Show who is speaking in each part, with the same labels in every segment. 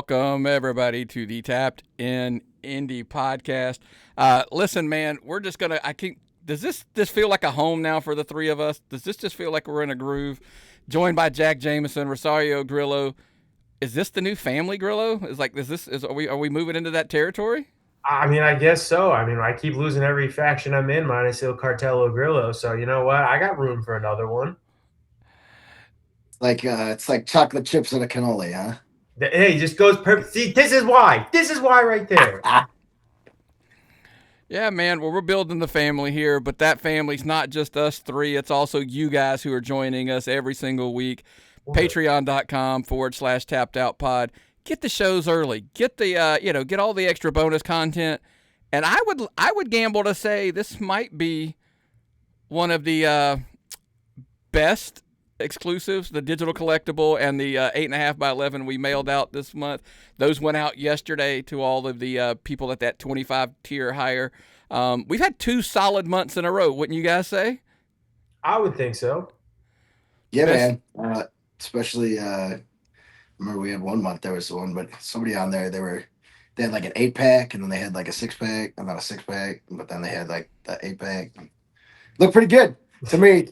Speaker 1: Welcome, everybody, to the Tapped in Indy podcast. Listen, man, we're just going to, does this feel like a home now for the three of us? Does this just feel like we're in a groove? Joined by Jacked Jameson, Rosario Grillo. Is this the new family, Grillo? Are we moving into that territory?
Speaker 2: I mean, I guess so. I mean, I keep losing every faction I'm in, minus Il Cartello Grillo. So you know what? I got room for another one.
Speaker 3: It's like chocolate chips and a cannoli, huh?
Speaker 2: Hey, just goes perfect. See, this is why. This is why right there.
Speaker 1: Yeah, man. Well, we're building the family here, but that family's not just us three. It's also you guys who are joining us every single week. Patreon.com/tapped out pod. Get the shows early. Get the get all the extra bonus content. And I would gamble to say this might be one of the best exclusives, the digital collectible and the 8.5 by 11 we mailed out this month. Those went out yesterday to all of the people at that 25 tier higher. We've had 2 solid months in a row, wouldn't you guys say?
Speaker 2: I would think so.
Speaker 3: Yeah, man. Especially, remember we had 1 month there was one, but somebody on there they had like an 8-pack, and then they had like a 6-pack, and not a 6-pack, but then they had like the 8-pack. Looked pretty good to me.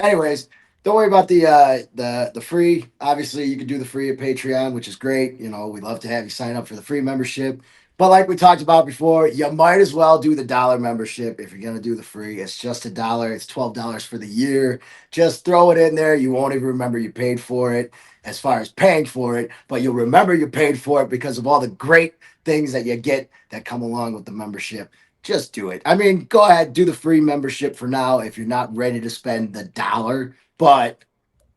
Speaker 3: Anyways, don't worry about the free. Obviously, you can do the free at Patreon, which is great. You know, we'd love to have you sign up for the free membership. But like we talked about before, you might as well do the dollar membership if you're gonna do the free. It's just $1. It's $12 for the year. Just throw it in there. You won't even remember you paid for it as far as paying for it, but you'll remember you paid for it because of all the great things that you get that come along with the membership. Just do it. I mean, go ahead, do the free membership for now if you're not ready to spend the dollar, but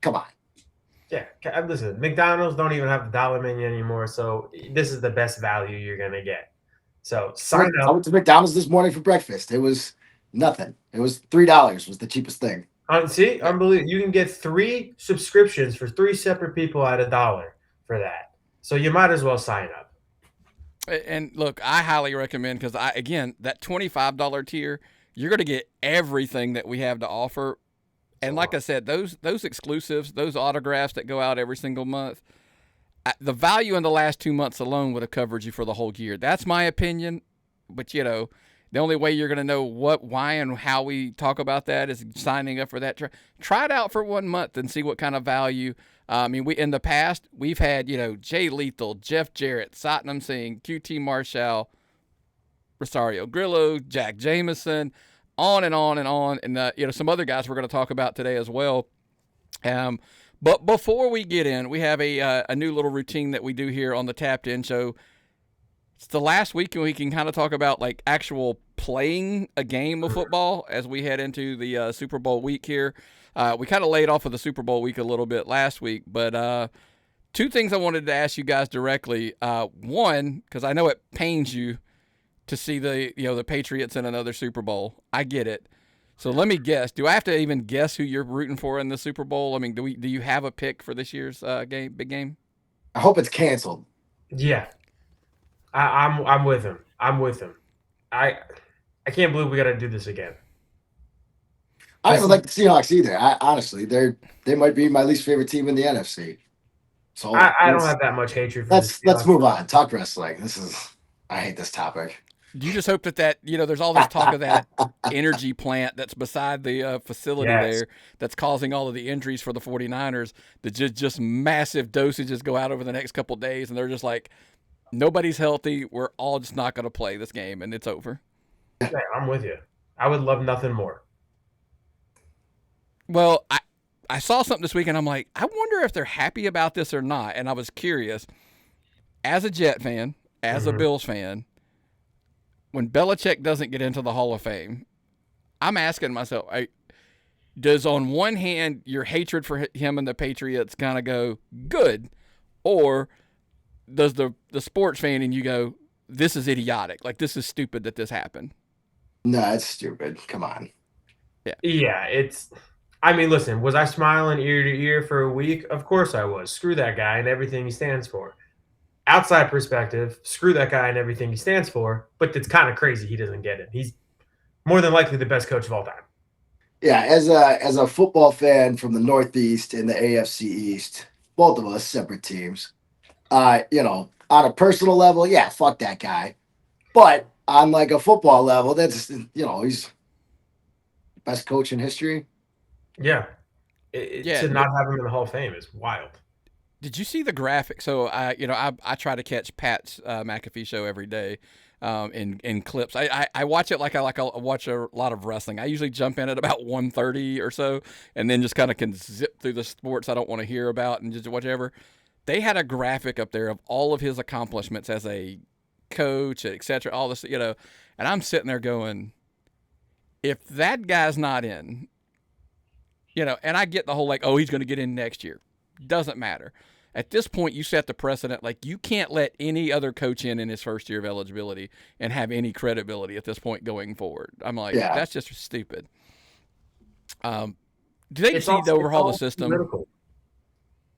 Speaker 3: come on.
Speaker 2: Yeah, listen, McDonald's don't even have the dollar menu anymore, so this is the best value you're gonna get. So sign
Speaker 3: I
Speaker 2: up.
Speaker 3: went to McDonald's this morning for breakfast. It was nothing. It was $3 was the cheapest thing.
Speaker 2: See, unbelievable. You can get 3 subscriptions for 3 separate people at $1 for that. So you might as well sign up.
Speaker 1: And look, I highly recommend because that $25 tier, you're going to get everything that we have to offer. And like I said, those exclusives, those autographs that go out every single month, the value in the last 2 months alone would have covered you for the whole year. That's my opinion. But the only way you're going to know what, why, and how we talk about that is signing up for that. Try it out for 1 month and see what kind of value. I mean, in the past, we've had, Jay Lethal, Jeff Jarrett, Satnam Singh, QT Marshall, Rosario Grillo, Jacked Jameson, on and on and on. And, some other guys we're going to talk about today as well. But before we get in, we have a new little routine that we do here on the Tapped In Show. It's the last week, and we can kind of talk about like actual playing a game of football as we head into the Super Bowl week here. We kind of laid off of the Super Bowl week a little bit last week, but 2 things I wanted to ask you guys directly. One, because I know it pains you to see the Patriots in another Super Bowl. I get it. So let me guess. Do I have to even guess who you're rooting for in the Super Bowl? I mean, do you have a pick for this year's big game?
Speaker 3: I hope it's canceled.
Speaker 2: Yeah. I'm with him. I'm with him. I can't believe we got to do this again.
Speaker 3: I don't even like the Seahawks either. Honestly, they might be my least favorite team in the NFC. So
Speaker 2: I don't have that much hatred for
Speaker 3: let's move on. Talk wrestling. I hate this topic.
Speaker 1: Do you just hope that there's all this talk of that energy plant that's beside the facility there that's causing all of the injuries for the 49ers, that just massive dosages go out over the next couple of days, and they're just like, nobody's healthy. We're all just not going to play this game, and it's over.
Speaker 2: Yeah, I'm with you. I would love nothing more.
Speaker 1: Well, I saw something this week, and I'm like, I wonder if they're happy about this or not. And I was curious. As a Jet fan, as a Bills fan, when Belichick doesn't get into the Hall of Fame, I'm asking myself, does on one hand your hatred for him and the Patriots kind of go good, or does the sports fan in you go, this is idiotic, like this is stupid that this happened?
Speaker 3: No, it's stupid. Come on.
Speaker 2: Yeah, I mean, listen, was I smiling ear to ear for a week? Of course I was. Screw that guy and everything he stands for. Outside perspective, screw that guy and everything he stands for, but it's kind of crazy he doesn't get it. He's more than likely the best coach of all time.
Speaker 3: Yeah, as a football fan from the Northeast and the AFC East, both of us separate teams. On a personal level, yeah, fuck that guy. But on like a football level, that's he's best coach in history.
Speaker 2: Yeah.
Speaker 1: Yeah.
Speaker 2: To not have him in the Hall of Fame is wild.
Speaker 1: Did you see the graphic? So I try to catch Pat's McAfee show every day, in clips. I watch it like I watch a lot of wrestling. I usually jump in at about 1:30 or so, and then just kind of can zip through the sports I don't want to hear about and just whatever. They had a graphic up there of all of his accomplishments as a coach, etc. All this, and I'm sitting there going, if that guy's not in, and I get the whole like, oh, he's going to get in next year. Doesn't matter. At this point, you set the precedent. Like, you can't let any other coach in his first year of eligibility and have any credibility at this point going forward. I'm like, that's just stupid. Do they just need to overhaul the system?
Speaker 2: Political.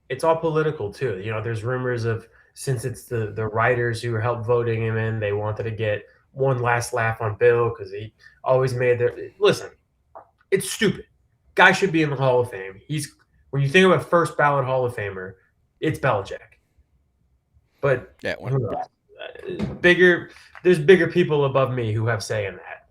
Speaker 2: It's all political too. There's rumors of, since it's the writers who helped voting him in, they wanted to get one last laugh on Bill because he always made their listen. It's stupid. Guy should be in the Hall of Fame. When you think of a first ballot Hall of Famer, it's Belichick. But
Speaker 1: yeah,
Speaker 2: there's bigger people above me who have say in that.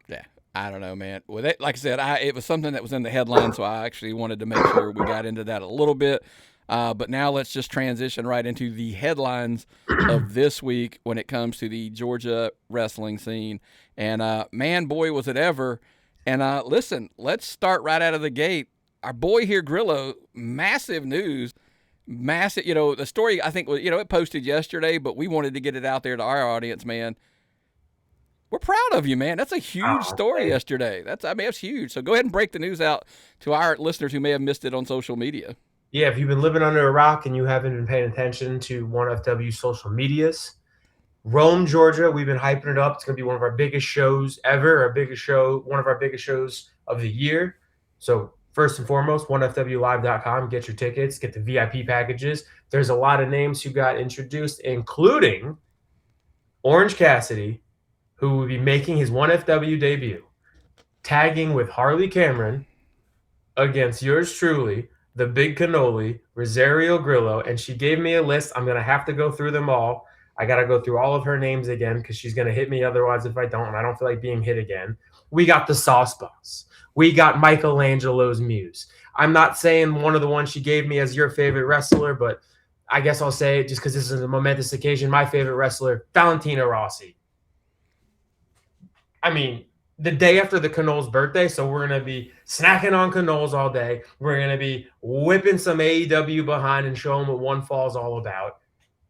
Speaker 1: Yeah, I don't know, man. Well, like I said, it was something that was in the headline, so I actually wanted to make sure we got into that a little bit. But now let's just transition right into the headlines of this week when it comes to the Georgia wrestling scene. And man, boy, was it ever. And listen, let's start right out of the gate. Our boy here, Grillo, massive news. Massive, the story, I think, it posted yesterday, but we wanted to get it out there to our audience, man. We're proud of you, man. That's a huge story yesterday. That's huge. So go ahead and break the news out to our listeners who may have missed it on social media.
Speaker 2: Yeah, if you've been living under a rock and you haven't been paying attention to 1FW social medias, Rome, Georgia, we've been hyping it up. It's going to be one of our biggest shows ever, one of our biggest shows of the year. So first and foremost, 1FWlive.com. Get your tickets, get the VIP packages. There's a lot of names who got introduced, including Orange Cassidy, who will be making his 1FW debut, tagging with Harley Cameron against yours truly, the big cannoli, Rosario Grillo. And she gave me a list. I'm going to have to go through them all. I got to go through all of her names again because she's going to hit me otherwise if I don't, and I don't feel like being hit again. We got the Sauce Boss. We got Michelangelo's Muse. I'm not saying one of the ones she gave me as your favorite wrestler, but I guess I'll say it just because this is a momentous occasion. My favorite wrestler, Valentino Rossi. I mean, the day after the Canol's birthday, so we're going to be snacking on Canoles all day. We're going to be whipping some AEW behind and show them what One Fall's all about.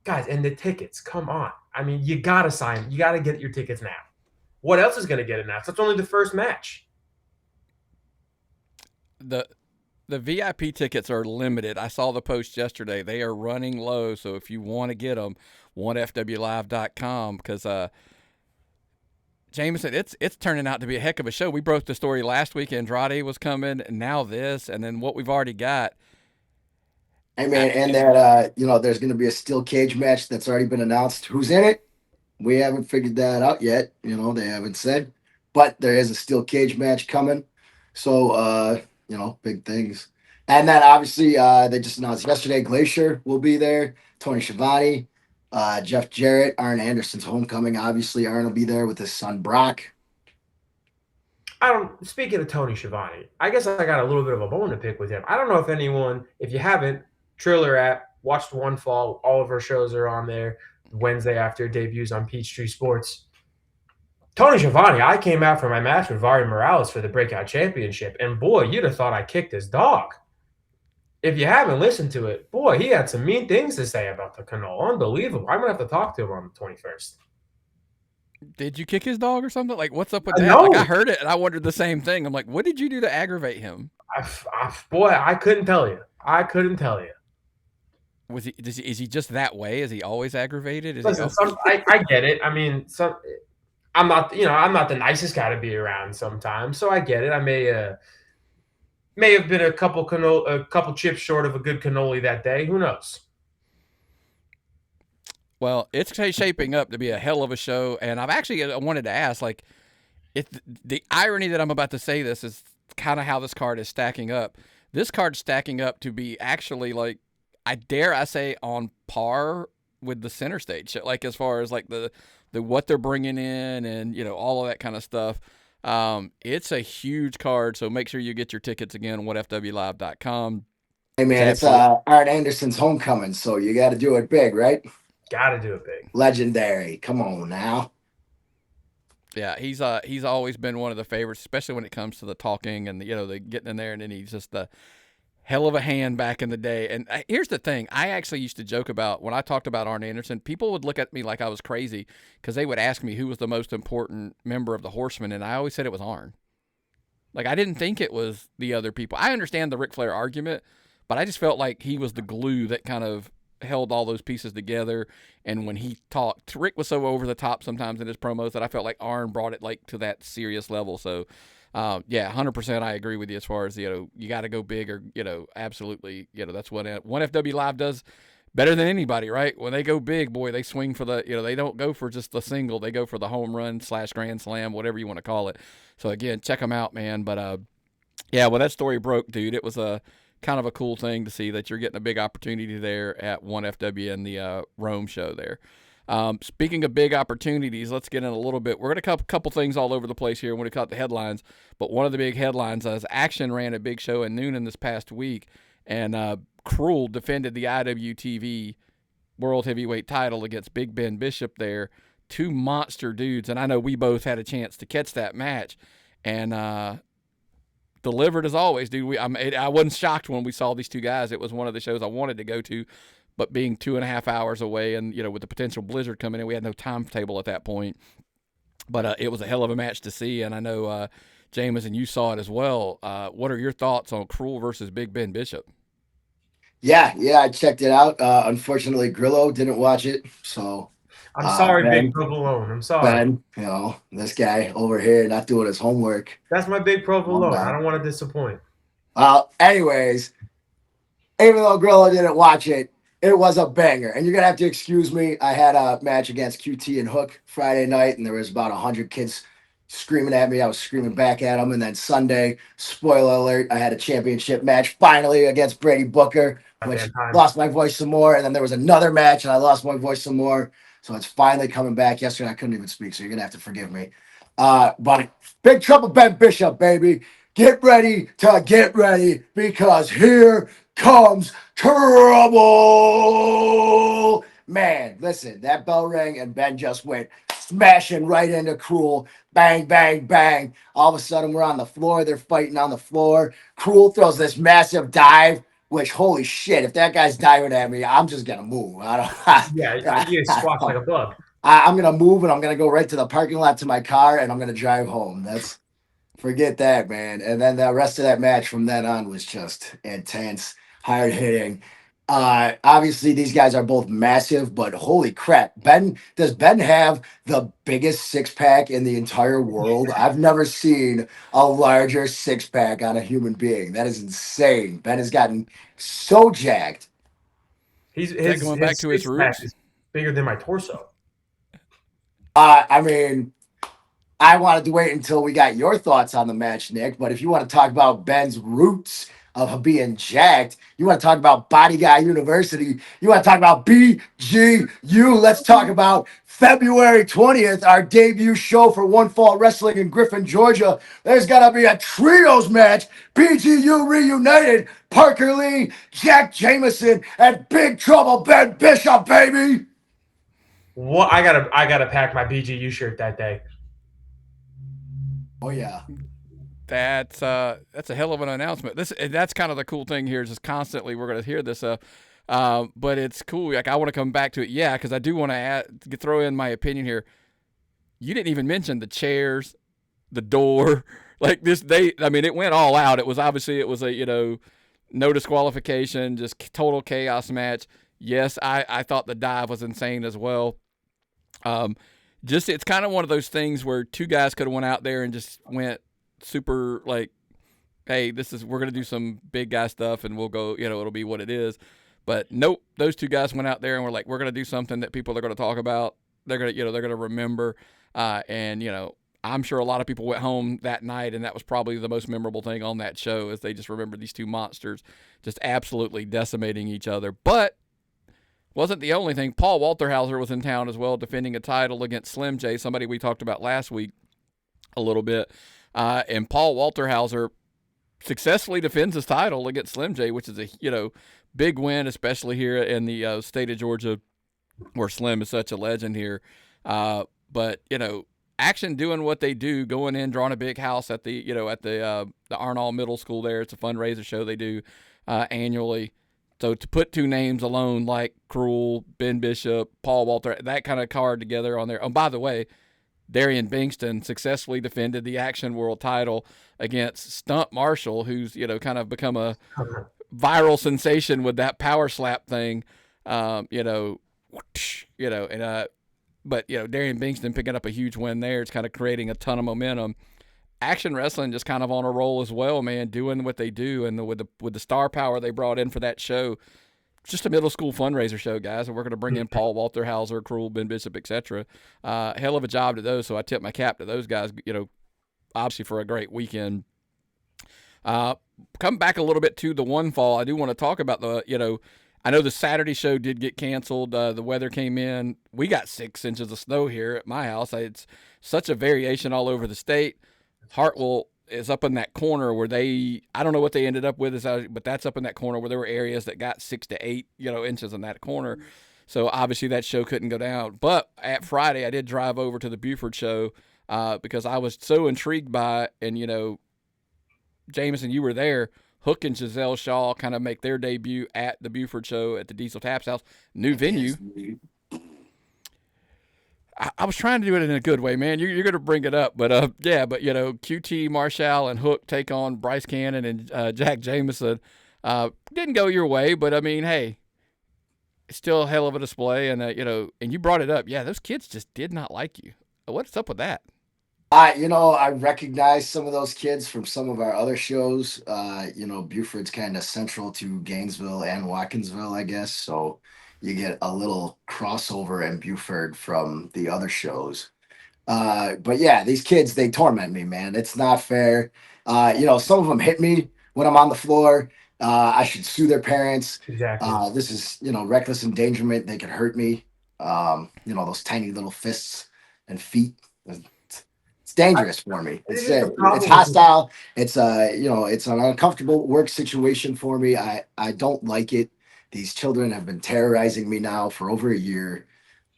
Speaker 2: Guys, and the tickets, come on. I mean, you got to sign. You got to get your tickets now. What else is going to get announced? That's only the first match.
Speaker 1: The VIP tickets are limited. I saw the post yesterday. They are running low, so if you want to get them, 1FWlive.com, because Jameson, it's turning out to be a heck of a show. We broke the story last week. Andrade was coming, and now this, and then what we've already got.
Speaker 3: Hey, man, and that, there's going to be a steel cage match that's already been announced. Who's in it? We haven't figured that out yet. They haven't said. But there is a steel cage match coming. So, big things. And then, obviously, they just announced yesterday, Glacier will be there. Tony Schiavone, Jeff Jarrett, Arn Anderson's homecoming. Obviously, Arn will be there with his son, Brock.
Speaker 2: Speaking of Tony Schiavone, I guess I got a little bit of a bone to pick with him. I don't know if you haven't, Triller app, watched One Fall. All of her shows are on there. Wednesday after debuts on Peachtree Sports. Tony Schiavone, I came out for my match with Vari Morales for the Breakout Championship, and boy, you'd have thought I kicked his dog. If you haven't listened to it, boy, he had some mean things to say about the Canol. Unbelievable. I'm going to have to talk to him on the 21st.
Speaker 1: Did you kick his dog or something? Like, what's up with that?
Speaker 2: No.
Speaker 1: Like, I heard it, and I wondered the same thing. I'm like, what did you do to aggravate him?
Speaker 2: Boy, I couldn't tell you.
Speaker 1: Is he just that way? Is he always aggravated?
Speaker 2: Listen, I get it. I mean, I'm not the nicest guy to be around sometimes, so I get it. I may have been a couple chips short of a good cannoli that day. Who knows?
Speaker 1: Well, it's shaping up to be a hell of a show, and I wanted to ask, like, if the irony that I'm about to say this is kind of how this card is stacking up. This card's stacking up to be actually, like, I dare I say on par with the center stage, like as far as like the what they're bringing in and all of that kind of stuff. It's a huge card, so make sure you get your tickets again. whatfwlive.com.
Speaker 3: Hey man, it's Art Anderson's homecoming, so you got to do it big, right?
Speaker 2: Got to do it big.
Speaker 3: Legendary. Come on now.
Speaker 1: Yeah, he's always been one of the favorites, especially when it comes to the talking and the getting in there, and then he's just the hell of a hand back in the day. And here's the thing: I actually used to joke about when I talked about Arn Anderson. People would look at me like I was crazy because they would ask me who was the most important member of the Horsemen, and I always said it was Arn. Like I didn't think it was the other people. I understand the Ric Flair argument, but I just felt like he was the glue that kind of held all those pieces together. And when he talked, Rick was so over the top sometimes in his promos that I felt like Arn brought it like to that serious level. So, yeah, 100% I agree with you as far as, you got to go big or, absolutely, that's what 1FW Live does better than anybody, right? When they go big, boy, they swing for the, they don't go for just the single. They go for the home run / grand slam, whatever you want to call it. So, again, check them out, man. But, yeah, when that story broke, dude, it was a kind of a cool thing to see that you're getting a big opportunity there at 1FW and the Rome show there. Speaking of big opportunities, let's get in a little bit. We're going to couple things all over the place here when we cut the headlines, but one of the big headlines is Action ran a big show in Noonan this past week, and Cruel defended the IWTV World Heavyweight title against Big Ben Bishop there. Two monster dudes, and I know we both had a chance to catch that match, and delivered as always, dude. I wasn't shocked when we saw these two guys. It was one of the shows I wanted to go to, but being 2.5 hours away and, with the potential blizzard coming in, we had no timetable at that point. But it was a hell of a match to see, and I know, Jameson, you saw it as well. What are your thoughts on Cruel versus Big Ben Bishop?
Speaker 3: Yeah, I checked it out. Unfortunately, Grillo didn't watch it, so
Speaker 2: I'm sorry,
Speaker 3: Ben,
Speaker 2: Big Provolone. I'm sorry.
Speaker 3: Ben, this guy over here not doing his homework.
Speaker 2: That's my Big Provolone. I don't want to disappoint.
Speaker 3: Well, anyways, even though Grillo didn't watch it, it was a banger. And you're going to have to excuse me. I had a match against QT and Hook Friday night, and there was about 100 kids screaming at me. I was screaming back at them. And then Sunday, spoiler alert, I had a championship match finally against Brady Booker, which lost my voice some more. And then there was another match, and I lost my voice some more. So it's finally coming back. Yesterday, I couldn't even speak, so you're going to have to forgive me. But Big Trouble Ben Bishop, baby. Get ready to get ready, because here comes trouble. Man, listen, that bell rang and Ben just went smashing right into Cruel. Bang, bang, bang. All of a sudden, we're on the floor. They're fighting on the floor. Cruel throws this massive dive, which, holy shit, if that guy's diving at me, I'm just going to move.
Speaker 2: Yeah, you squawk like a bug.
Speaker 3: I'm going to move, and I'm going to go right to the parking lot to my car, and I'm going to drive home. Forget that, man. And then the rest of that match from then on was just intense, hard hitting. Obviously, these guys are both massive, but holy crap. Does Ben have the biggest six-pack in the entire world? I've never seen a larger six-pack on a human being. That is insane. Ben has gotten so jacked.
Speaker 1: He's going back to his roots.
Speaker 2: Is bigger than my torso.
Speaker 3: I mean, I wanted to wait until we got your thoughts on the match, Nick. But if you want to talk about Ben's roots of being jacked, you want to talk about Body Guy University, you want to talk about BGU, let's talk about February 20th, our debut show for One Fall Wrestling in Griffin, Georgia. There's got to be a trios match. BGU reunited. Parker Lee, Jacked Jameson, and Big Trouble Ben Bishop, baby.
Speaker 2: What? I gotta pack my BGU shirt that day.
Speaker 3: Oh yeah,
Speaker 1: that's a hell of an announcement. That's kind of the cool thing here. Is just constantly we're going to hear this. But it's cool. Like I want to come back to it, yeah, because I do want to throw in my opinion here. You didn't even mention the chairs, the door, like this. It went all out. It was a no disqualification, just total chaos match. Yes, I thought the dive was insane as well. It's kind of one of those things where two guys could have went out there and just went super like, hey, we're going to do some big guy stuff and we'll go, it'll be what it is. But nope, those two guys went out there and were like, we're going to do something that people are going to talk about. They're going to remember. And I'm sure a lot of people went home that night, and that was probably the most memorable thing on that show, is they just remember these two monsters just absolutely decimating each other. But wasn't the only thing. Paul Walterhauser was in town as well, defending a title against Slim J, somebody we talked about last week a little bit. And Paul Walterhauser successfully defends his title against Slim J, which is a big win, especially here in the state of Georgia, where Slim is such a legend here. But Action doing what they do, going in, drawing a big house at the Arnold Middle School there. It's a fundraiser show they do annually. So to put two names alone like Cruel, Ben Bishop, Paul Walter, that kind of card together on there. Oh, by the way, Darian Bingston successfully defended the Action World title against Stunt Marshall, who's kind of become a viral sensation with that power slap thing. But Darian Bingston picking up a huge win there. It's kind of creating a ton of momentum. Action Wrestling just kind of on a roll as well, man, doing what they do, and with the star power they brought in for that show. Just a middle school fundraiser show, guys, and we're going to bring in Paul Walterhauser, Cruel, Ben Bishop, etc. Hell of a job to those, so I tip my cap to those guys, obviously for a great weekend. Come back a little bit to the one fall. I do want to talk about I know the Saturday show did get canceled. The weather came in. We got 6 inches of snow here at my house. It's such a variation all over the state. Hartwell is up in that corner where I don't know what they ended up with, but that's up in that corner where there were areas that got 6 to 8, inches in that corner. So obviously that show couldn't go down. But at Friday, I did drive over to the Buford show because I was so intrigued by it. And, Jameson, you were there. Hook and Giselle Shaw kind of make their debut at the Buford show at the Diesel Taps House. New venue. I was trying to do it in a good way, man. You're going to bring it up. But, QT, Marshall, and Hook take on Bryce Cannon and Jacked Jameson. Didn't go your way, but, I mean, hey, it's still a hell of a display. And, and you brought it up. Yeah, those kids just did not like you. What's up with that?
Speaker 3: I recognize some of those kids from some of our other shows. Buford's kind of central to Gainesville and Watkinsville, I guess. So you get a little crossover in Buford from the other shows. But yeah, these kids, they torment me, man. It's not fair. Some of them hit me when I'm on the floor. I should sue their parents.
Speaker 2: Exactly.
Speaker 3: This is, reckless endangerment. They could hurt me. Those tiny little fists and feet. It's dangerous for me. It's hostile. It's it's an uncomfortable work situation for me. I don't like it. These children have been terrorizing me now for over a year.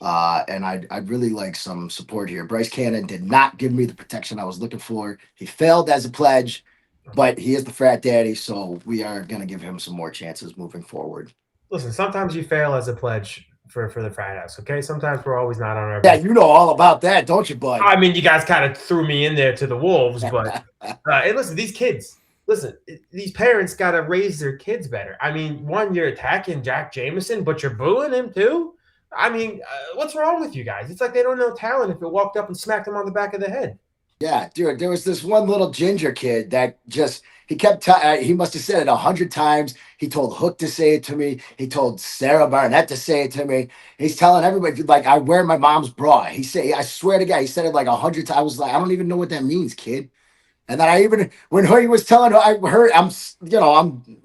Speaker 3: And I'd really like some support here. Bryce Cannon did not give me the protection I was looking for. He failed as a pledge, but he is the frat daddy, so we are going to give him some more chances moving forward.
Speaker 2: Listen, sometimes you fail as a pledge for the frat house, okay? Sometimes we're always not on our
Speaker 3: best. Yeah, you know all about that, don't you, bud?
Speaker 2: I mean, you guys kind of threw me in there to the wolves, but hey, listen, these kids, these parents got to raise their kids better. I mean, you're attacking Jacked Jameson, but you're booing him too? I mean, what's wrong with you guys? It's like they don't know talent if it walked up and smacked him on the back of the head.
Speaker 3: Yeah, dude, there was this one little ginger kid that he kept he must have said it 100 times. He told Hook to say it to me. He told Sarah Barnett to say it to me. He's telling everybody, like, I wear my mom's bra. I swear to God, he said it like 100 times. I was like, I don't even know what that means, kid. And then when he was telling her, I heard, I'm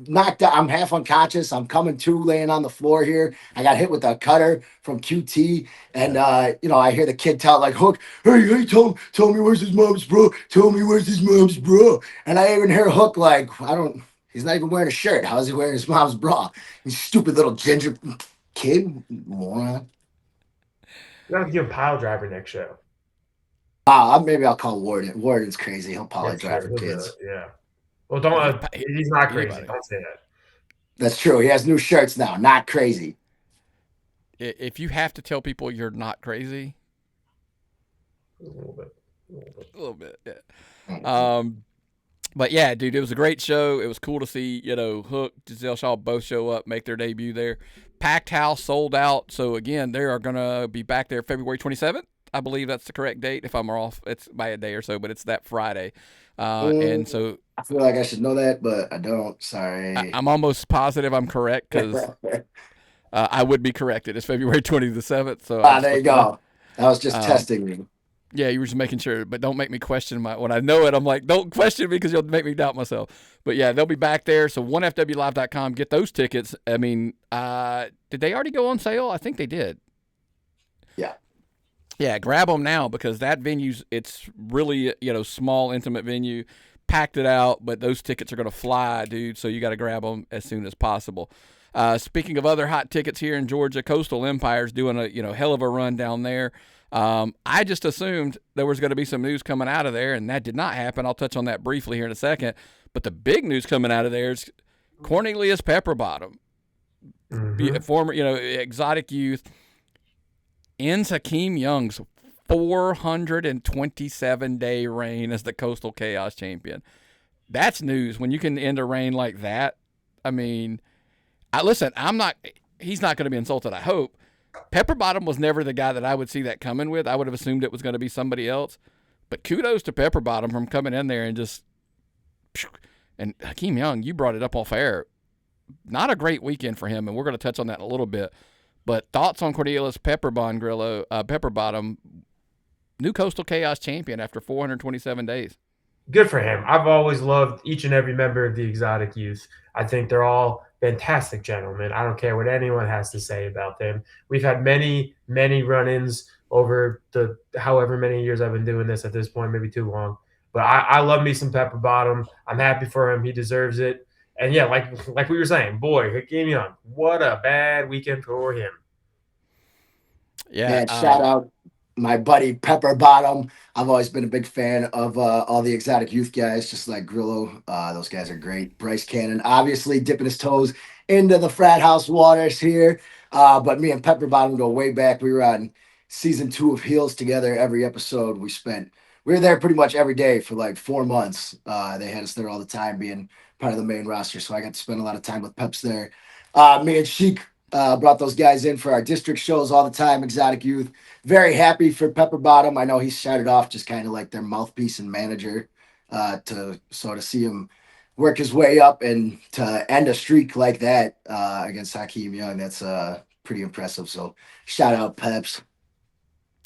Speaker 3: knocked out. I'm half unconscious. I'm coming to, laying on the floor here. I got hit with a cutter from QT. And, I hear the kid tell, like, Hook, hey, tell me where's his mom's bra. Tell me where's his mom's bra. And I even hear Hook, like, he's not even wearing a shirt. How is he wearing his mom's bra? You stupid little ginger kid, moron.
Speaker 2: You got to give him pile driver next show.
Speaker 3: Maybe I'll call Warden. Warden's crazy. He'll probably drive for kids.
Speaker 2: Yeah. Well, don't. He's not crazy. Don't say that.
Speaker 3: That's true. He has new shirts now. Not crazy.
Speaker 1: If you have to tell people you're not crazy,
Speaker 2: a
Speaker 1: little bit, yeah. But yeah, dude, it was a great show. It was cool to see, Hook, Giselle Shaw both show up, make their debut there. Packed house, sold out. So again, they are gonna be back there February 27th. I believe that's the correct date. If I'm off, it's by a day or so, but it's that Friday. And so
Speaker 3: I feel like I should know that, but I don't. Sorry.
Speaker 1: I'm almost positive I'm correct because I would be corrected. It's February 27th. So
Speaker 3: there you go. I was just testing you.
Speaker 1: Yeah, you were just making sure, but don't make me question when I know it. I'm like, don't question me because you'll make me doubt myself. But yeah, they'll be back there. So 1FWLive.com, get those tickets. I mean, did they already go on sale? I think they did.
Speaker 3: Yeah.
Speaker 1: Yeah, grab them now because that it's really, small, intimate venue, packed it out, but those tickets are going to fly, dude. So you got to grab them as soon as possible. Speaking of other hot tickets here in Georgia, Coastal Empire's doing a, hell of a run down there. I just assumed there was going to be some news coming out of there, and that did not happen. I'll touch on that briefly here in a second. But the big news coming out of there is Cornelius Pepperbottom, former, exotic youth, ends Hakeem Young's 427-day reign as the Coastal Chaos Champion. That's news when you can end a reign like that. I mean, he's not going to be insulted, I hope. Pepperbottom was never the guy that I would see that coming with. I would have assumed it was going to be somebody else. But kudos to Pepperbottom from coming in there and just – and Hakeem Young, you brought it up off air. Not a great weekend for him, and we're going to touch on that in a little bit. But thoughts on Cornelius Pepperbottom, new Coastal Chaos champion after 427 days.
Speaker 2: Good for him. I've always loved each and every member of the Exotic Youth. I think they're all fantastic gentlemen. I don't care what anyone has to say about them. We've had many, many run-ins over the however many years I've been doing this at this point, maybe too long. But I love me some Pepperbottom. I'm happy for him. He deserves it. And yeah, like we were saying, boy, Hakeem Young, what a bad weekend for him.
Speaker 1: Yeah.
Speaker 3: Man, shout out my buddy Pepperbottom. I've always been a big fan of all the Exotic Youth guys, just like Grillo. Those guys are great. Bryce Cannon, obviously dipping his toes into the frat house waters here. But me and Pepperbottom go way back. We were on season 2 of Heels together. Every episode we were there pretty much every day for like 4 months. They had us there all the time being part of the main roster. So I got to spend a lot of time with Peps there. Me and Sheik brought those guys in for our district shows all the time, Exotic Youth. Very happy for Pepperbottom. I know he started off just kind of like their mouthpiece and manager to sort of see him work his way up and to end a streak like that against Hakeem Young. That's pretty impressive. So shout out Peps.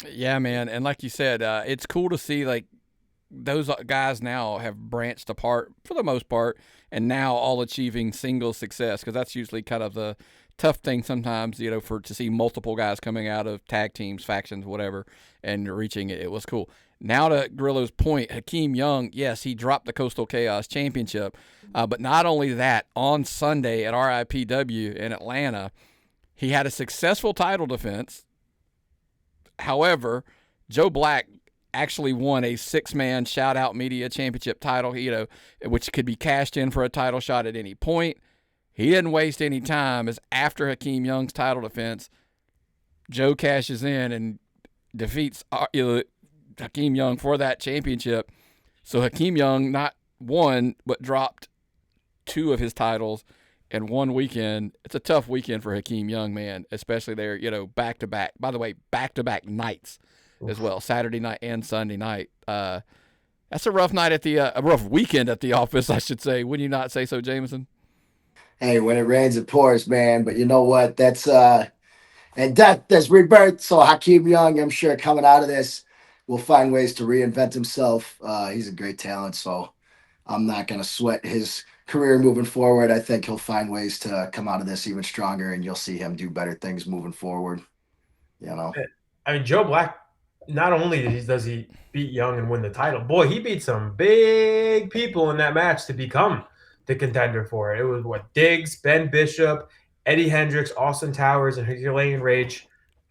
Speaker 1: Yeah, man. And like you said, it's cool to see like those guys now have branched apart for the most part and now all achieving single success because that's usually kind of the tough thing sometimes, to see multiple guys coming out of tag teams, factions, whatever, and reaching it. It was cool. Now to Grillo's point, Hakeem Young, yes, he dropped the Coastal Chaos Championship, but not only that, on Sunday at RIPW in Atlanta, he had a successful title defense. However, Joe Black actually won a 6-man shout-out media championship title, which could be cashed in for a title shot at any point. He didn't waste any time as after Hakeem Young's title defense, Joe cashes in and defeats Hakeem Young for that championship. So Hakeem Young not won, but dropped 2 of his titles in one weekend. It's a tough weekend for Hakeem Young, man, especially there, back-to-back. By the way, back-to-back nights as well, Saturday night and Sunday night. That's a rough night a rough weekend at the office, I should say. Wouldn't you not say so, Jameson?
Speaker 3: Hey, when it rains, it pours, man. But you know what? That's and death, there's rebirth. So Hakeem Young, I'm sure coming out of this, will find ways to reinvent himself. He's a great talent, so I'm not going to sweat his career moving forward. I think he'll find ways to come out of this even stronger, and you'll see him do better things moving forward.
Speaker 2: I mean, Joe Black, not only does he beat Young and win the title, boy, he beat some big people in that match to become the contender for it. It was Diggs, Ben Bishop, Eddie Hendricks, Austin Towers, and Herculean Rage.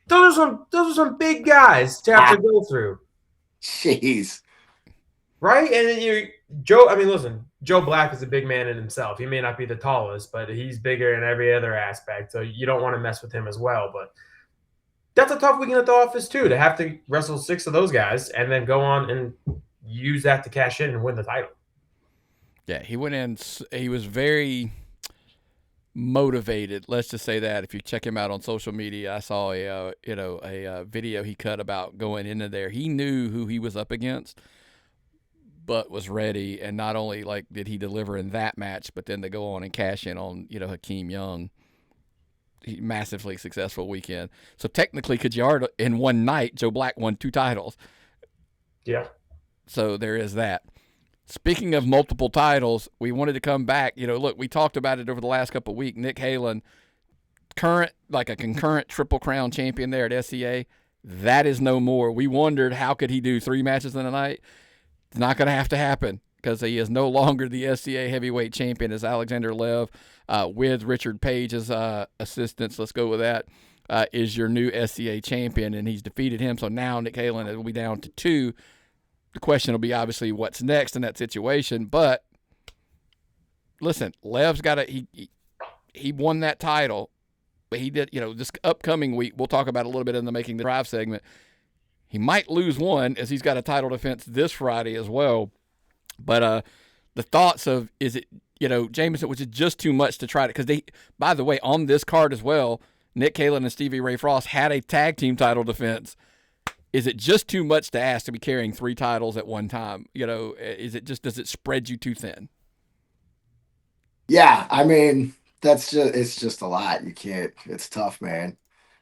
Speaker 2: Those are some big guys to have to go through.
Speaker 3: Jeez.
Speaker 2: Right? And then Joe, I mean, listen, Joe Black is a big man in himself. He may not be the tallest, but he's bigger in every other aspect. So you don't want to mess with him as well. But that's a tough weekend at the office, too, to have to wrestle 6 of those guys and then go on and use that to cash in and win the title.
Speaker 1: Yeah, he went in. He was very motivated. Let's just say that. If you check him out on social media, I saw a video he cut about going into there. He knew who he was up against, but was ready. And not only did he deliver in that match, but then to go on and cash in on Hakeem Young. Massively successful weekend. So technically, in one night, Joe Black won 2 titles.
Speaker 2: Yeah.
Speaker 1: So there is that. Speaking of multiple titles, we wanted to come back. Look, we talked about it over the last couple of weeks. Nick Halen, like a concurrent Triple Crown champion there at SCA, that is no more. We wondered how could he do 3 matches in a night. It's not going to happen because he is no longer the SCA heavyweight champion as Alexander Lev with Richard Page's assistance. Let's go with that. Is your new SCA champion, and he's defeated him. So now Nick Halen will be down to 2. The question will be obviously what's next in that situation. But listen, Lev's got he won that title, but he did, this upcoming week, we'll talk about a little bit in the Making the Drive segment. He might lose one as he's got a title defense this Friday as well. But the thoughts of, is it, Jameson, which is just too much to try to, because they, by the way, on this card as well, Nick Halen and Stevie Ray Frost had a tag team title defense. Is it just too much to ask to be carrying 3 titles at one time? Does it spread you too thin?
Speaker 3: Yeah, I mean, it's just a lot. You can't, it's tough, man.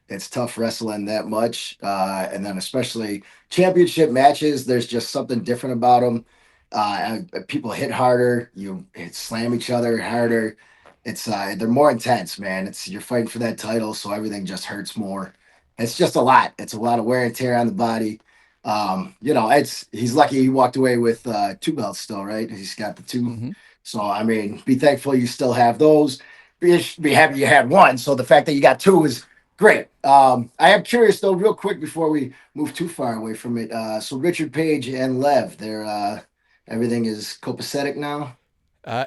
Speaker 3: It's tough wrestling that much. And then especially championship matches, there's just something different about them. People hit harder, slam each other harder. It's they're more intense, man. You're fighting for that title, so everything just hurts more. It's just a lot. It's a lot of wear and tear on the body. He's lucky he walked away with 2 belts still, right? He's got the 2.
Speaker 1: Mm-hmm.
Speaker 3: So I mean, be thankful you still have those. Be happy you had 1. So the fact that you got 2 is great. I am curious though, real quick before we move too far away from it. So Richard Page and Lev, they're everything is copacetic now.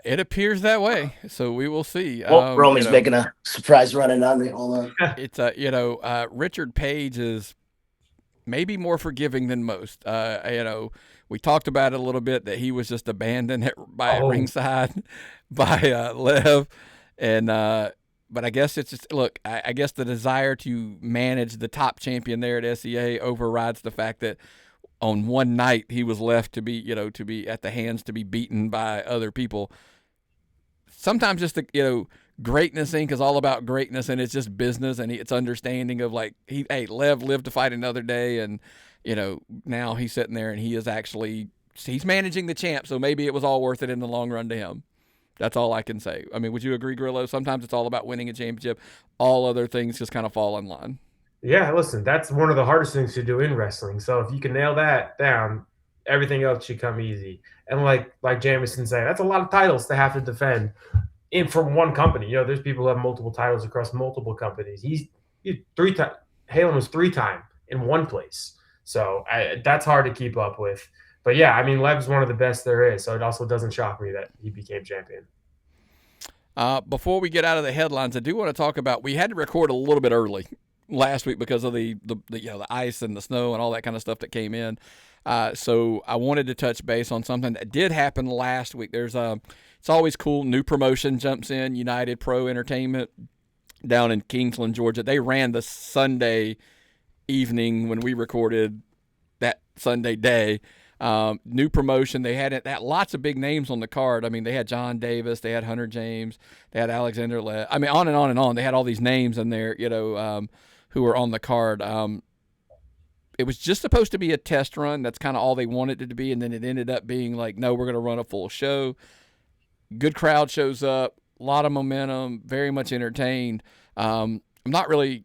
Speaker 1: It appears that way, so we will see.
Speaker 3: Roman's making a surprise running on me. Hold on.
Speaker 1: It's Richard Page is maybe more forgiving than most. We talked about it a little bit that he was just abandoned by ringside by Lev, and but I guess it's just look. I guess the desire to manage the top champion there at SCA overrides the fact that on one night he was left to be at the hands to be beaten by other people. Sometimes just Greatness Inc. is all about greatness, and it's just business, and it's understanding of Lev lived to fight another day, and now he's sitting there and he's managing the champ, so maybe it was all worth it in the long run to him. That's all I can say. I mean, would you agree, Grillo? Sometimes it's all about winning a championship. All other things just kind of fall in line.
Speaker 2: Yeah, listen, that's one of the hardest things to do in wrestling. So if you can nail that down, everything else should come easy. And like Jameson said, that's a lot of titles to have to defend from one company. There's people who have multiple titles across multiple companies. He's 3 times. Halen was 3-time in one place. So that's hard to keep up with. But yeah, I mean, Lev's one of the best there is. So it also doesn't shock me that he became champion.
Speaker 1: Before we get out of the headlines, I do want to talk about, we had to record a little bit early last week because of the ice and the snow and all that kind of stuff that came in. So I wanted to touch base on something that did happen last week. It's always cool. New promotion jumps in, United Pro Entertainment down in Kingsland, Georgia. They ran the Sunday evening when we recorded that Sunday day. New promotion. They had lots of big names on the card. I mean, they had John Davis, they had Hunter James, they had Alexander Lev. I mean, on and on and on. They had all these names in there, who were on the card. It was just supposed to be a test run. That's kind of all they wanted it to be, and then it ended up being like, no, we're going to run a full show. Good crowd shows up, a lot of momentum, very much entertained. I'm not really.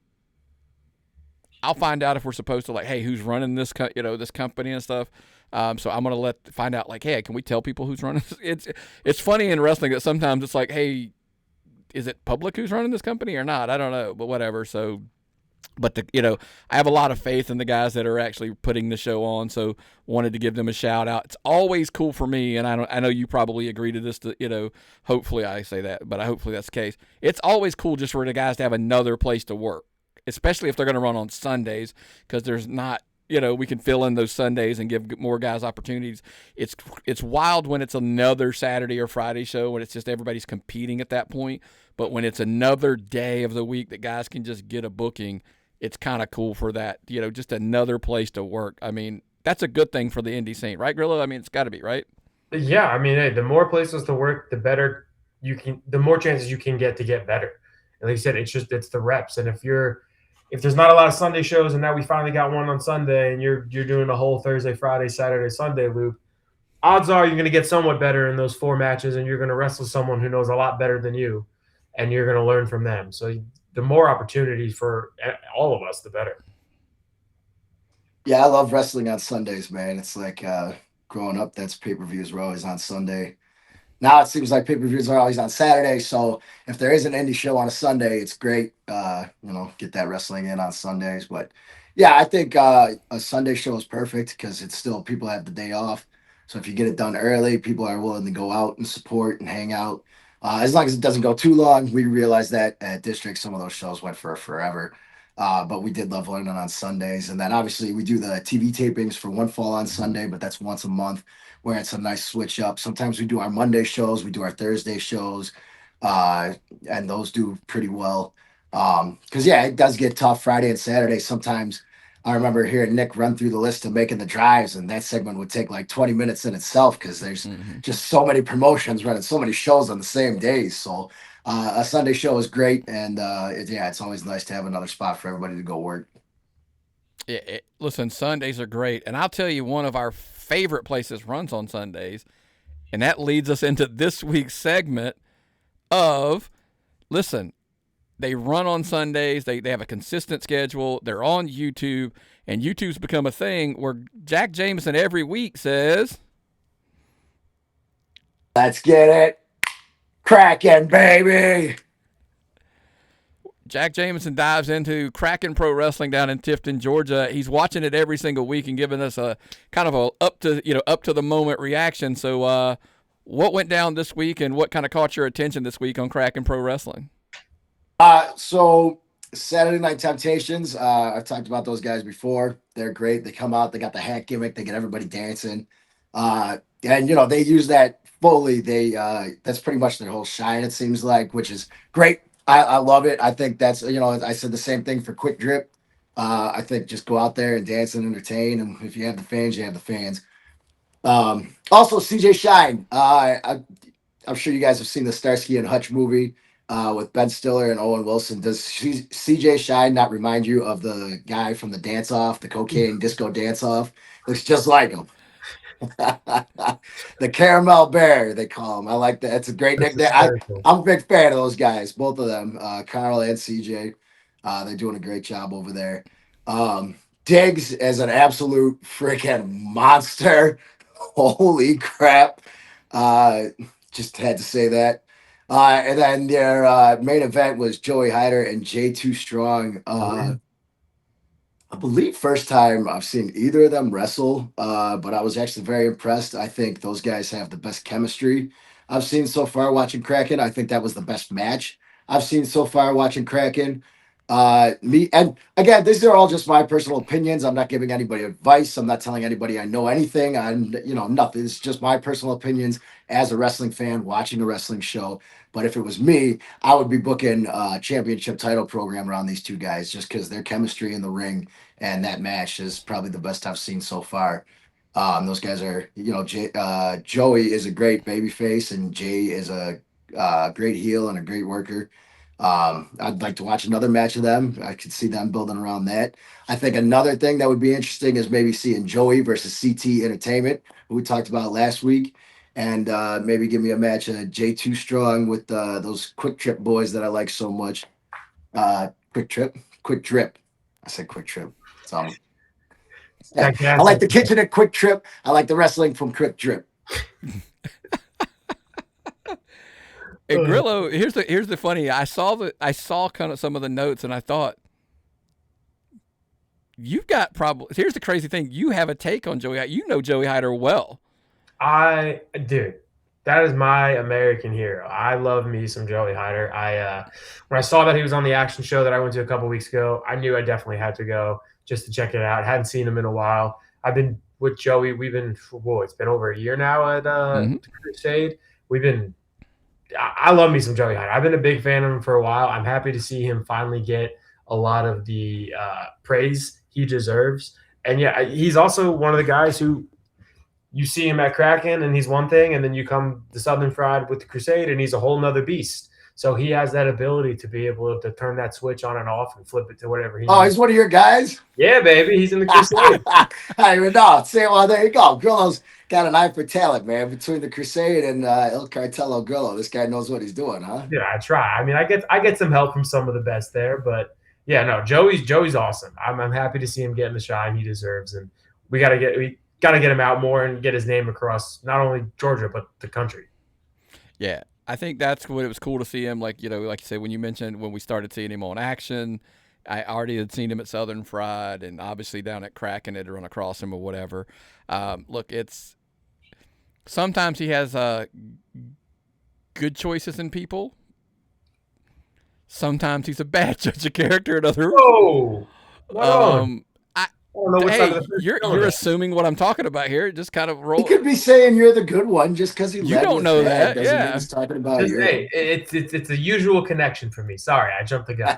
Speaker 1: I'll find out if we're supposed to hey, who's running this, this company and stuff. So I'm gonna find out hey, can we tell people who's running? It's funny in wrestling that sometimes it's hey, is it public who's running this company or not? I don't know, but whatever. So. But I have a lot of faith in the guys that are actually putting the show on, so wanted to give them a shout out. It's always cool for me, and I know you probably agree to this. Hopefully I say that, but hopefully that's the case. It's always cool just for the guys to have another place to work, especially if they're going to run on Sundays, because there's not. We can fill in those Sundays and give more guys opportunities. It's wild when it's another Saturday or Friday show when it's just everybody's competing at that point. But when it's another day of the week that guys can just get a booking, it's kind of cool for that. Just another place to work. I mean, that's a good thing for the indie scene, right, Grillo? I mean, it's got to be, right?
Speaker 2: Yeah, I mean, hey, the more places to work, the better the more chances you can get to get better. And like you said, it's the reps. And if if there's not a lot of Sunday shows, and now we finally got one on Sunday, and you're doing a whole Thursday, Friday, Saturday, Sunday loop, odds are you're going to get somewhat better in those 4 matches, and you're going to wrestle someone who knows a lot better than you, and you're going to learn from them. So the more opportunities for all of us, the better.
Speaker 3: Yeah, I love wrestling on Sundays, man. It's like growing up, that's pay-per-views were always on Sunday. Now it seems like pay-per-views are always on Saturday. So if there is an indie show on a Sunday, it's great. Get that wrestling in on Sundays. But yeah, I think a Sunday show is perfect because it's still people have the day off. So if you get it done early, people are willing to go out and support and hang out. As long as it doesn't go too long, we realized that at District, some of those shows went for forever. But we did love learning on Sundays. And then obviously we do the TV tapings for One Fall on Sunday, but that's once a month where it's a nice switch up. Sometimes we do our Monday shows, we do our Thursday shows, and those do pretty well. Because yeah, it does get tough Friday and Saturday. Sometimes I remember hearing Nick run through the list of making the drives, and that segment would take like 20 minutes in itself because there's just so many promotions running so many shows on the same days. So a Sunday show is great, and it's always nice to have another spot for everybody to go work.
Speaker 1: Yeah, listen, Sundays are great, and I'll tell you one of our favorite places runs on Sundays, and that leads us into this week's segment of, listen, they run on Sundays, they have a consistent schedule, they're on YouTube, and YouTube's become a thing where Jacked Jameson every week says,
Speaker 3: let's get it cracking, baby.
Speaker 1: Jacked Jameson dives into Kraken Pro Wrestling down in Tifton, Georgia. He's watching it every single week and giving us a kind of a up to the moment reaction. So, what went down this week, and what kind of caught your attention this week on Kraken Pro Wrestling?
Speaker 3: So Saturday Night Temptations. I've talked about those guys before. They're great. They come out. They got the hat gimmick. They get everybody dancing. And they use that fully. That's pretty much their whole shine. It seems like, which is great. I love it. I think that's, I said the same thing for Quick Drip. I think just go out there and dance and entertain. And if you have the fans, you have the fans. Also, CJ Shine. I'm sure you guys have seen the Starsky and Hutch movie with Ben Stiller and Owen Wilson. Does CJ Shine not remind you of the guy from the Dance Off, the cocaine disco Dance Off? Looks just like him. The Caramel Bear, they call him. I like that. It's a great nickname. I'm a big fan of those guys, both of them, Carl and CJ. They're doing a great job over there. Diggs as an absolute freaking monster. Holy crap. Just had to say that. And then their main event was Joey Hyder and Jay Too Strong. I believe first time I've seen either of them wrestle, but I was actually very impressed. I think those guys have the best chemistry I've seen so far watching Kraken. I think that was the best match I've seen so far watching Kraken. And again, these are all just my personal opinions. I'm not giving anybody advice. I'm not telling anybody I know anything. I'm, nothing. It's just my personal opinions as a wrestling fan watching a wrestling show. But if it was me, I would be booking a championship title program around these two guys just because their chemistry in the ring and that match is probably the best I've seen so far. Those guys are, Joey is a great babyface and Jay is a great heel and a great worker. I'd like to watch another match of them. I could see them building around that. I think another thing that would be interesting is maybe seeing Joey versus CT Entertainment, who we talked about last week, and maybe give me a match of Jay Too Strong with those Quick Trip boys that I like so much. Quick Drip. I said Quick Trip. So yeah. I like the kitchen at Quick Trip. I like the wrestling from Quick Drip.
Speaker 1: And Grillo, here's the funny. I saw kind of some of the notes, and I thought, you've got probably. Here's the crazy thing: you have a take on Joey. You know Joey Hyder well.
Speaker 2: I do. That is my American hero. I love me some Joey Hyder. When I saw that he was on the action show that I went to a couple weeks ago, I knew I definitely had to go just to check it out. I hadn't seen him in a while. I've been with Joey. It's been over a year now at Crusade. I love me some Joey Hyder. I've been a big fan of him for a while. I'm happy to see him finally get a lot of the praise he deserves. And yeah, he's also one of the guys who you see him at Kraken and he's one thing, and then you come the Southern Fried with the Crusade and he's a whole nother beast. So he has that ability to be able to turn that switch on and off and flip it to whatever he
Speaker 3: Oh,
Speaker 2: needs.
Speaker 3: he's one of your guys?
Speaker 2: Yeah, baby. He's in the Crusade.
Speaker 3: I don't even know. See, well, there you go. Grillo's got an eye for talent, man. Between the Crusade and El Cartelo Grillo, this guy knows what he's doing, huh?
Speaker 2: Yeah, I try. I mean, I get some help from some of the best there, but yeah, no, Joey's awesome. I'm happy to see him getting the shine he deserves, and we gotta get him out more and get his name across not only Georgia but the country.
Speaker 1: Yeah, I think that's what it was cool to see him. Like like you said, when you mentioned when we started seeing him on action, I already had seen him at Southern Fried, and obviously down at Kraken had run across him or whatever. Look, it's sometimes he has good choices in people. Sometimes he's a bad judge of character in others.
Speaker 2: Whoa! I don't know which side of the fence
Speaker 1: you're assuming what I'm talking about here. Just kind of roll.
Speaker 3: He could be saying you're the good one just because he
Speaker 1: You
Speaker 3: led
Speaker 1: don't
Speaker 3: with
Speaker 1: know
Speaker 3: that.
Speaker 1: that,
Speaker 3: Doesn't
Speaker 1: yeah.
Speaker 3: mean he's talking about
Speaker 2: Just,
Speaker 3: you.
Speaker 2: hey, it's a usual connection for me. Sorry, I jumped the gun.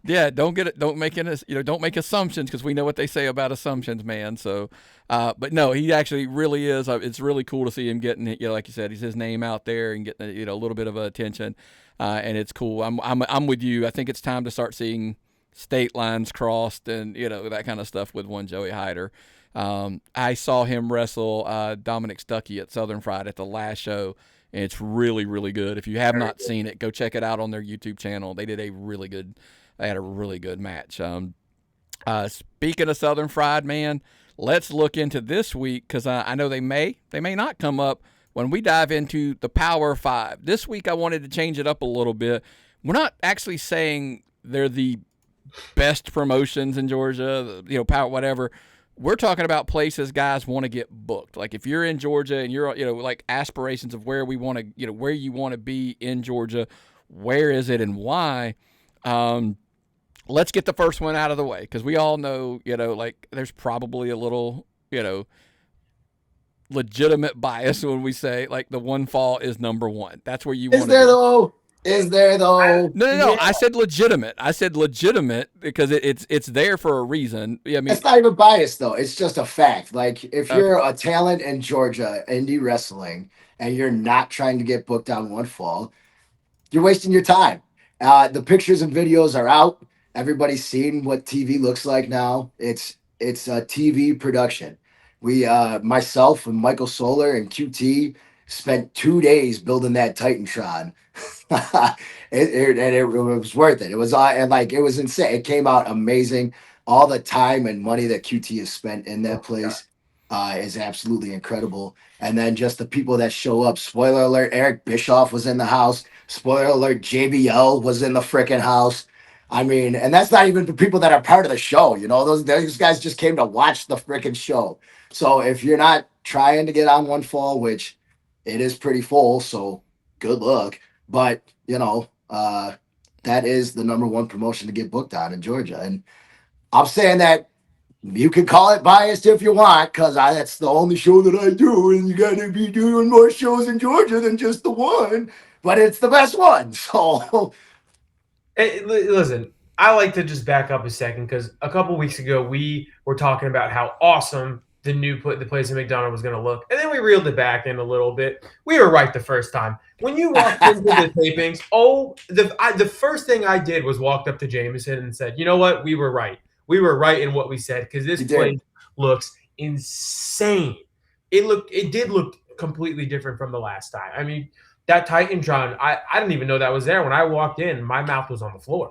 Speaker 1: Yeah, don't get it. Don't make don't make assumptions because we know what they say about assumptions, man. So, but no, he actually really is. It's really cool to see him getting, like you said, he's his name out there and getting, a little bit of attention, and it's cool. I'm with you. I think it's time to start seeing state lines crossed and that kind of stuff with one Joey Hyder. I saw him wrestle Dominic Stuckey at Southern Fried at the last show. And it's really, really good. If you have not seen it, go check it out on their YouTube channel. They had a really good match. Speaking of Southern Fried, man, let's look into this week because I know they may not come up when we dive into the Power 5. This week I wanted to change it up a little bit. We're not actually saying they're the best promotions in Georgia, Power whatever. We're talking about places guys want to get booked. Like if you're in Georgia and you're, like aspirations of where we want to, where you want to be in Georgia, where is it and why? Let's get the first one out of the way because we all know, like there's probably a little, legitimate bias when we say like the One Fall is number one. That's where you want to be.
Speaker 3: Is there though?
Speaker 1: No. Yeah. I said legitimate. Because it's there for a reason. I mean,
Speaker 3: it's not even biased though. It's just a fact. Like if you're a talent in Georgia, indie wrestling, and you're not trying to get booked on One Fall, you're wasting your time. The pictures and videos are out. Everybody's seen what TV looks like now. It's a TV production. We, myself and Michael Solar and QT spent 2 days building that Titantron. it was worth it. It was and like it was insane. It came out amazing. All the time and money that QT has spent in that place is absolutely incredible. And then just the people that show up. Spoiler alert: Eric Bischoff was in the house. Spoiler alert: JBL was in the freaking house. I mean, and that's not even the people that are part of the show. Those guys just came to watch the freaking show. So if you're not trying to get on One Fall, which it is pretty full, so good luck. But that is the number one promotion to get booked on in Georgia, and I'm saying that you can call it biased if you want, because that's the only show that I do, and you got to be doing more shows in Georgia than just the one. But it's the best one, so.
Speaker 2: Hey, listen, I like to just back up a second because a couple weeks ago we were talking about how awesome the place in McDonough was going to look, and then we reeled it back in a little bit. We were right the first time. When you walked into the tapings, the first thing I did was walked up to Jameson and said, "You know what? We were right. We were right in what we said because this place looks insane. It did look completely different from the last time. I mean." That Titantron, I didn't even know that was there. When I walked in, my mouth was on the floor.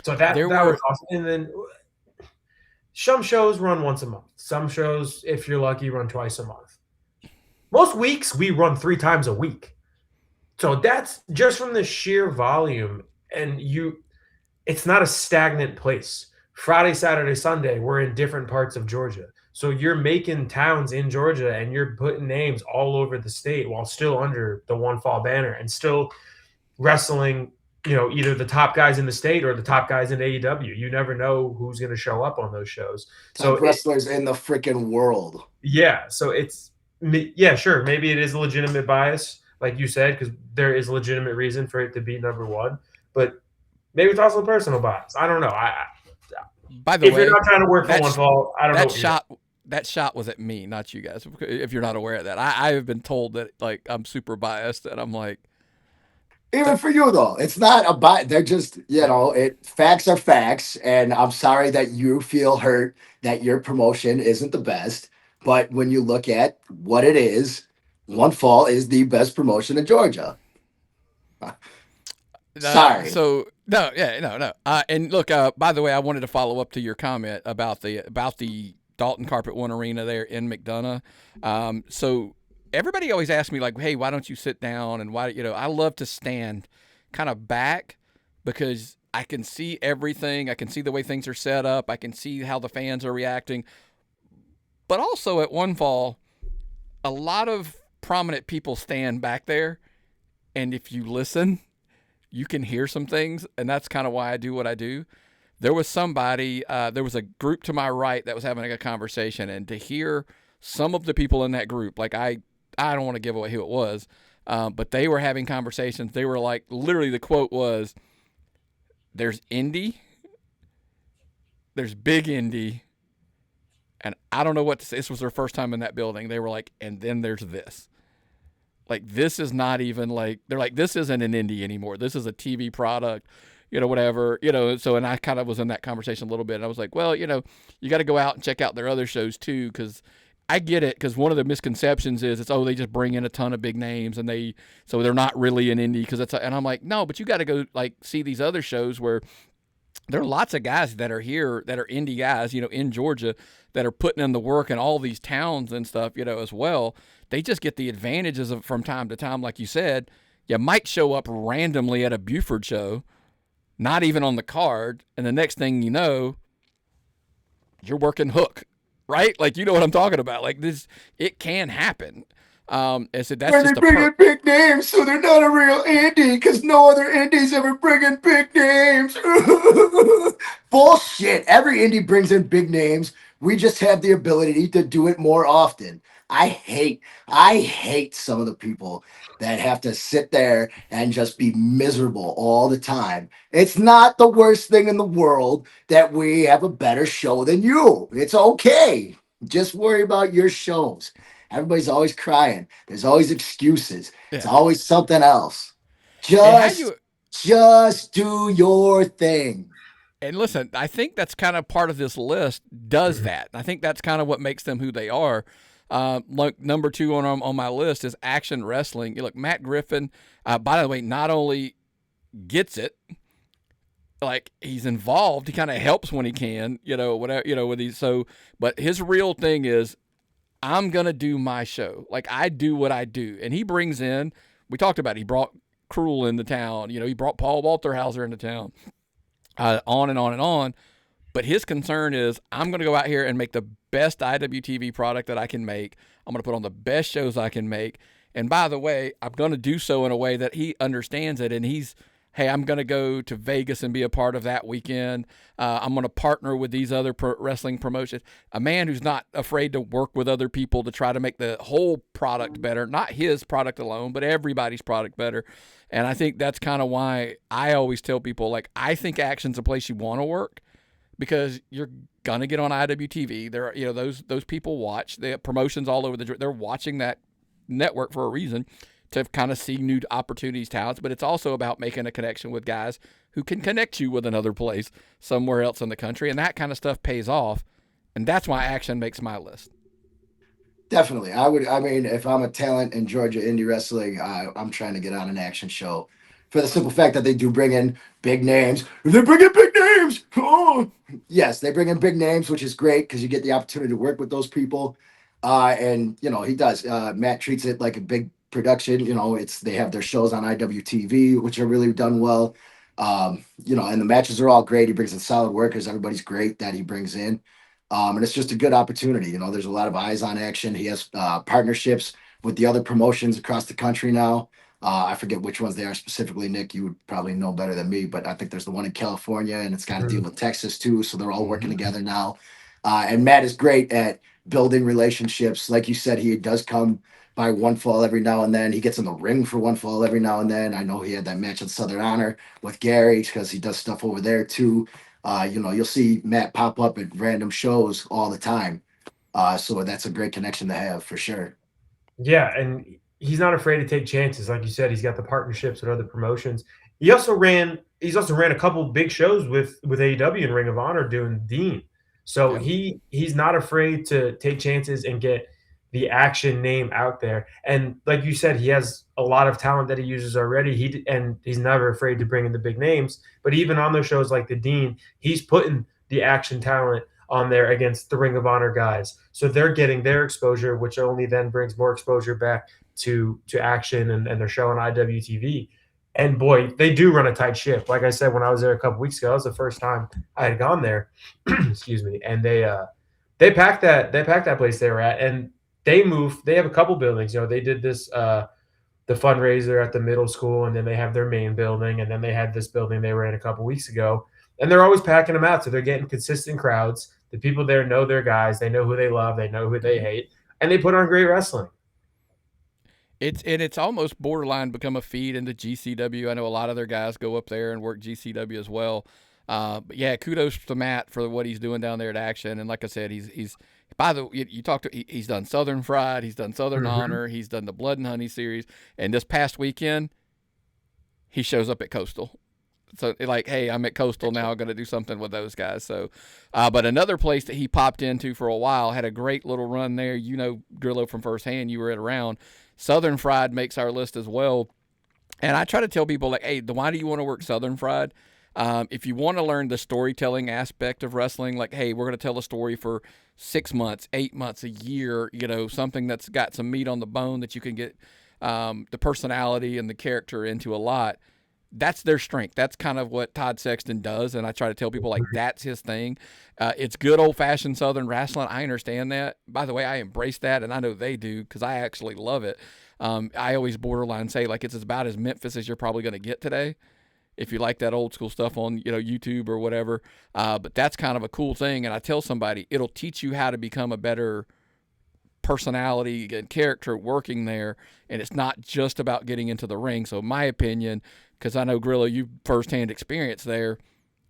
Speaker 2: So that was awesome. And then some shows run once a month. Some shows, if you're lucky, run twice a month. Most weeks, we run 3 times a week. So that's just from the sheer volume. And it's not a stagnant place. Friday, Saturday, Sunday, we're in different parts of Georgia. So you're making towns in Georgia and you're putting names all over the state while still under the One Fall banner and still wrestling, either the top guys in the state or the top guys in AEW. You never know who's going to show up on those shows.
Speaker 3: Top wrestlers in the freaking world.
Speaker 2: Yeah. So sure. Maybe it is a legitimate bias, like you said, because there is a legitimate reason for it to be number one. But maybe it's also a personal bias. I don't know.
Speaker 1: By the way,
Speaker 2: if you're not trying to work for One Fall, I don't know.
Speaker 1: That shot was at me, not you guys. If you're not aware of that, I have been told that like I'm super biased, and I'm like,
Speaker 3: Even for you though, it's not about. They're just facts are facts, and I'm sorry that you feel hurt that your promotion isn't the best. But when you look at what it is, One Fall is the best promotion in Georgia. Sorry.
Speaker 1: So no, yeah, no, no. And look, by the way, I wanted to follow up to your comment about the Dalton Carpet One Arena there in McDonough. So everybody always asks me like, hey, why don't you sit down? And why, I love to stand kind of back because I can see everything. I can see the way things are set up. I can see how the fans are reacting. But also at One Fall, a lot of prominent people stand back there, and if you listen, you can hear some things, and that's kind of why I do what I do. There was there was a group to my right that was having a conversation, and to hear some of the people in that group, like I don't want to give away who it was, but they were having conversations. They were like, literally, the quote was, "There's Indy, there's Big Indy, and I don't know what to say." This was their first time in that building. They were like, "And then there's this." Like, this is not even like, they're like, this isn't an indie anymore. This is a TV product, whatever, So, and I kind of was in that conversation a little bit. And I was like, well, you got to go out and check out their other shows too. Cause I get it. Cause one of the misconceptions is they just bring in a ton of big names and so they're not really an indie. Cause and I'm like, no, but you got to go like see these other shows where there are lots of guys that are here that are indie guys, in Georgia that are putting in the work in all these towns and stuff, as well. They just get the advantages of from time to time, like you said. You might show up randomly at a Buford show, not even on the card, and the next thing you know, you're working hook, right? Like, you know what I'm talking about. Like, this, it can happen. I said that's
Speaker 3: When they
Speaker 1: just a
Speaker 3: bring in big names, so they're not a real indie, because no other indies ever bring in big names. Bullshit. Every indie brings in big names. We just have the ability to do it more often. I hate some of the people that have to sit there and just be miserable all the time. It's not the worst thing in the world that we have a better show than you. It's okay. Just worry about your shows. Everybody's always crying. There's always excuses. It's
Speaker 1: yeah.
Speaker 3: always something else.
Speaker 1: And how
Speaker 3: Just
Speaker 1: you
Speaker 3: just do your thing.
Speaker 1: And listen, I think that's kind of part of this list does that. I think that's kind of what makes them who they are. Like number two on my list is Action Wrestling. You look, Matt Griffin, by the way, not only gets it, like he's involved, he kind of helps when he can, whatever, with these. So, but his real thing is, I'm gonna do my show. Like I do what I do, and he brings in. We talked about it, he brought Cruel into town. He brought Paul Walterhauser into town. On and on and on. But his concern is, I'm going to go out here and make the best IWTV product that I can make. I'm going to put on the best shows I can make. And by the way, I'm going to do so in a way that he understands it. And hey, I'm going to go to Vegas and be a part of that weekend. I'm going to partner with these other wrestling promotions. A man who's not afraid to work with other people to try to make the whole product better, not his product alone, but everybody's product better. And I think that's kind of why I always tell people, like, I think Action's a place you want to work because you're gonna get on IWTV. There, those people watch. They have promotions all over they're watching that network for a reason to kind of see new opportunities, talents. But it's also about making a connection with guys who can connect you with another place somewhere else in the country, and that kind of stuff pays off. And that's why Action makes my list.
Speaker 3: Definitely. I mean, if I'm a talent in Georgia indie wrestling, I'm trying to get on an Action show for the simple fact that they do bring in big names. They bring in big names. Oh. Yes, they bring in big names, which is great because you get the opportunity to work with those people. And he does. Matt treats it like a big production. They have their shows on IWTV, which are really done well. And the matches are all great. He brings in solid workers. Everybody's great that he brings in. And it's just a good opportunity. There's a lot of eyes on Action. He has partnerships with the other promotions across the country now. I forget which ones they are specifically, Nick. You would probably know better than me, but I think there's the one in California, and it's got to deal with Texas too. So they're all working together now. And Matt is great at building relationships. Like you said, he does come by One Fall every now and then. He gets in the ring for One Fall every now and then. I know he had that match at Southern Honor with Gary because he does stuff over there too. You'll see Matt pop up at random shows all the time. So that's a great connection to have for sure.
Speaker 2: Yeah, and he's not afraid to take chances. Like you said, he's got the partnerships with other promotions. He's also ran a couple big shows with AEW and Ring of Honor doing Dean. So
Speaker 1: Yeah.
Speaker 2: he's not afraid to take chances and get the Action name out there. And like you said, he has a lot of talent that he uses already. He's never afraid to bring in the big names. But even on those shows like the Dean, he's putting the Action talent on there against the Ring of Honor guys. So they're getting their exposure, which only then brings more exposure back to Action and their show on IWTV. And boy, they do run a tight ship. Like I said, when I was there a couple weeks ago, that was the first time I had gone there. Excuse me. And they packed that place they were at, and they moved. They have a couple buildings. They did this the fundraiser at the middle school, and then they have their main building, and then they had this building they were in a couple weeks ago. And they're always packing them out, so they're getting consistent crowds. The people there know their guys. They know who they love. They know who they hate, and they put on great wrestling.
Speaker 1: It's almost borderline become a feed into GCW. I know a lot of their guys go up there and work GCW as well. But yeah, kudos to Matt for what he's doing down there at Action. And like I said, he's by the you talked to he's done Southern Fried, he's done Southern Honor, he's done the Blood and Honey series, and this past weekend he shows up at Coastal. So like, hey, I'm at Coastal now. I'm going to do something with those guys. So, but another place that he popped into for a while, had a great little run there. Grillo from firsthand. You were around. Southern Fried makes our list as well. And I try to tell people like, hey, why do you want to work Southern Fried? If you want to learn the storytelling aspect of wrestling, like, hey, we're going to tell a story for 6 months, 8 months, a year, something that's got some meat on the bone that you can get the personality and the character into a lot. That's their strength. That's kind of what Todd Sexton does, and I try to tell people like that's his thing. It's good old-fashioned Southern wrestling. I understand that. By the way, I embrace that, and I know they do because I actually love it. I always borderline say like it's about as Memphis as you're probably going to get today, if you like that old school stuff on YouTube or whatever. But that's kind of a cool thing, and I tell somebody it'll teach you how to become a better personality and character working there, and it's not just about getting into the ring. So in my opinion, because I know Grillo, you firsthand experience there,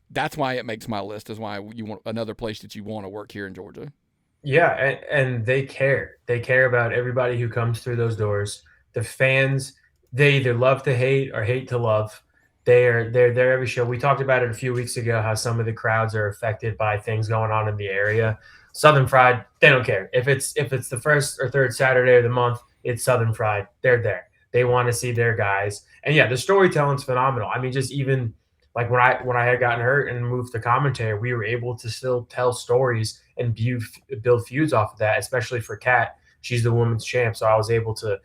Speaker 1: that's why it makes my list, is why you want another place that you want to work here in Georgia.
Speaker 2: Yeah, and they care. They care about everybody who comes through those doors. The fans, they either love to hate or hate to love. They're there every show. We talked about it a few weeks ago, how some of the crowds are affected by things going on in the area. Southern Fried, they don't care. If it's the first or third Saturday of the month, it's Southern Fried. They're there. They want to see their guys. And yeah, the storytelling's phenomenal. I mean, just even like when I had gotten hurt and moved to commentary, we were able to still tell stories and build feuds off of that, especially for Kat. She's the women's champ, so I was able to,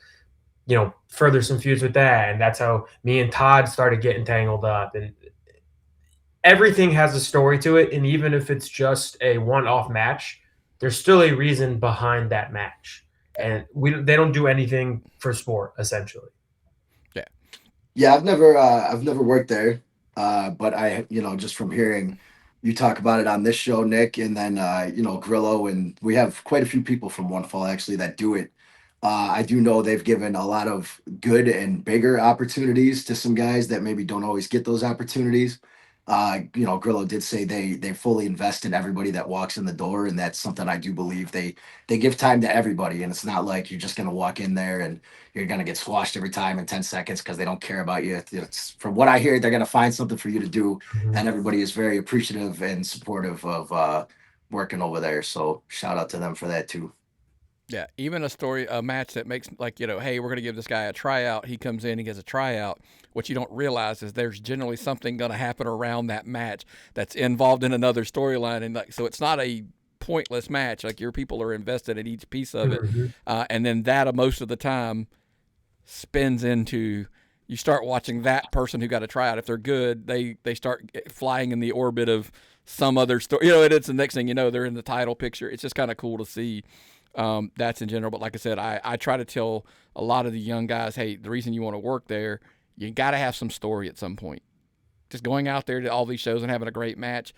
Speaker 2: further some feuds with that, and that's how me and Todd started getting tangled up. And everything has a story to it, and even if it's just a one-off match, there's still a reason behind that match. And they don't do anything for sport, essentially.
Speaker 3: Yeah, I've never worked there, but I, just from hearing you talk about it on this show, Nick, and then Grillo, and we have quite a few people from One Fall actually that do it. I do know they've given a lot of good and bigger opportunities to some guys that maybe don't always get those opportunities. Grillo did say they fully invest in everybody that walks in the door, and that's something I do believe they give time to everybody, and it's not like you're just gonna walk in there and you're gonna get squashed every time in 10 seconds because they don't care about you. It's, from what I hear, they're gonna find something for you to do, and everybody is very appreciative and supportive of working over there. So shout out to them for that too.
Speaker 1: Yeah, even a match that makes like, hey, we're going to give this guy a tryout. He comes in, he gets a tryout. What you don't realize is there's generally something going to happen around that match that's involved in another storyline. And so it's not a pointless match. Like, your people are invested in each piece of it. And then that most of the time spins into, you start watching that person who got a tryout. If they're good, they start flying in the orbit of some other story. And it's the next thing you know, they're in the title picture. It's just kind of cool to see. That's in general. But like I said, I try to tell a lot of the young guys, hey, the reason you want to work there, you got to have some story at some point. Just going out there to all these shows and having a great match,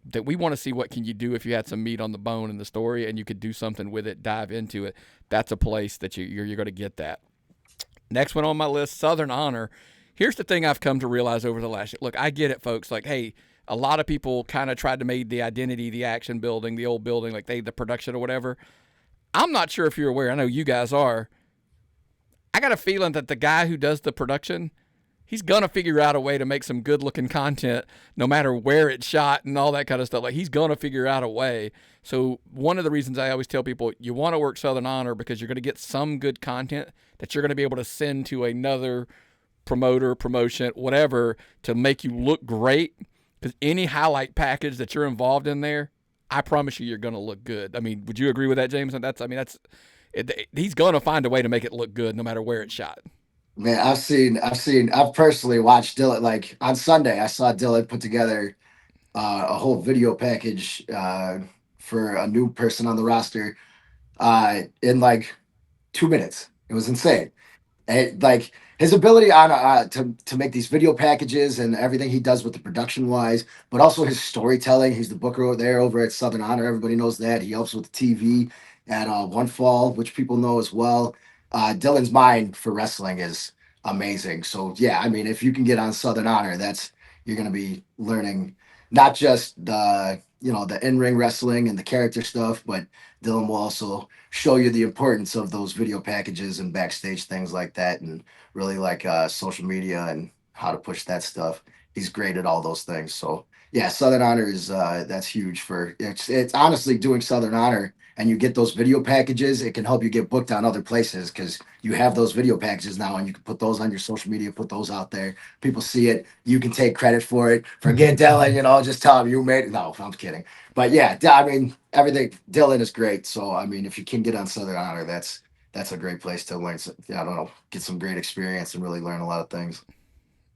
Speaker 1: that we want to see what can you do if you had some meat on the bone in the story and you could do something with it, dive into it. That's a place that you're going to get that. Next one on my list, Southern Honor. Here's the thing I've come to realize over the last year. Look, I get it, folks. Like, hey, a lot of people kind of tried to make the identity, the Action building, the old building, like the production or whatever. I'm not sure if you're aware. I know you guys are. I got a feeling that the guy who does the production, he's gonna figure out a way to make some good looking content no matter where it's shot and all that kind of stuff. Like he's gonna figure out a way. So one of the reasons I always tell people you want to work Southern Honor because you're gonna get some good content that you're gonna be able to send to another promoter, promotion, whatever, to make you look great. Because any highlight package that you're involved in there, I promise you, you're gonna look good. I mean, would you agree with that, Jameson? He's gonna find a way to make it look good no matter where it's shot.
Speaker 3: Man, I've personally watched Dylan. Like on Sunday, I saw Dylan put together a whole video package for a new person on the roster in like 2 minutes. It was insane. And like his ability on to make these video packages and everything he does with the production wise, but also his storytelling. He's the booker over at Southern Honor. Everybody knows that. He helps with the TV at One Fall, which people know as well. Dylan's mind for wrestling is amazing. So yeah, I mean, if you can get on Southern Honor, that's you're going to be learning not just the in-ring wrestling and the character stuff, but Dylan will also show you the importance of those video packages and backstage things like that, and really like social media and how to push that stuff. He's great at all those things. So yeah, Southern Honor is that's huge for it's honestly doing Southern Honor and you get those video packages, it can help you get booked on other places because you have those video packages now and you can put those on your social media, put those out there. People see it. You can take credit for it. Forget Dylan, just tell him you made it. No, I'm kidding. But yeah, I mean, everything, Dylan is great. So, I mean, if you can get on Southern Honor, that's a great place to learn. I don't know, get some great experience and really learn a lot of things.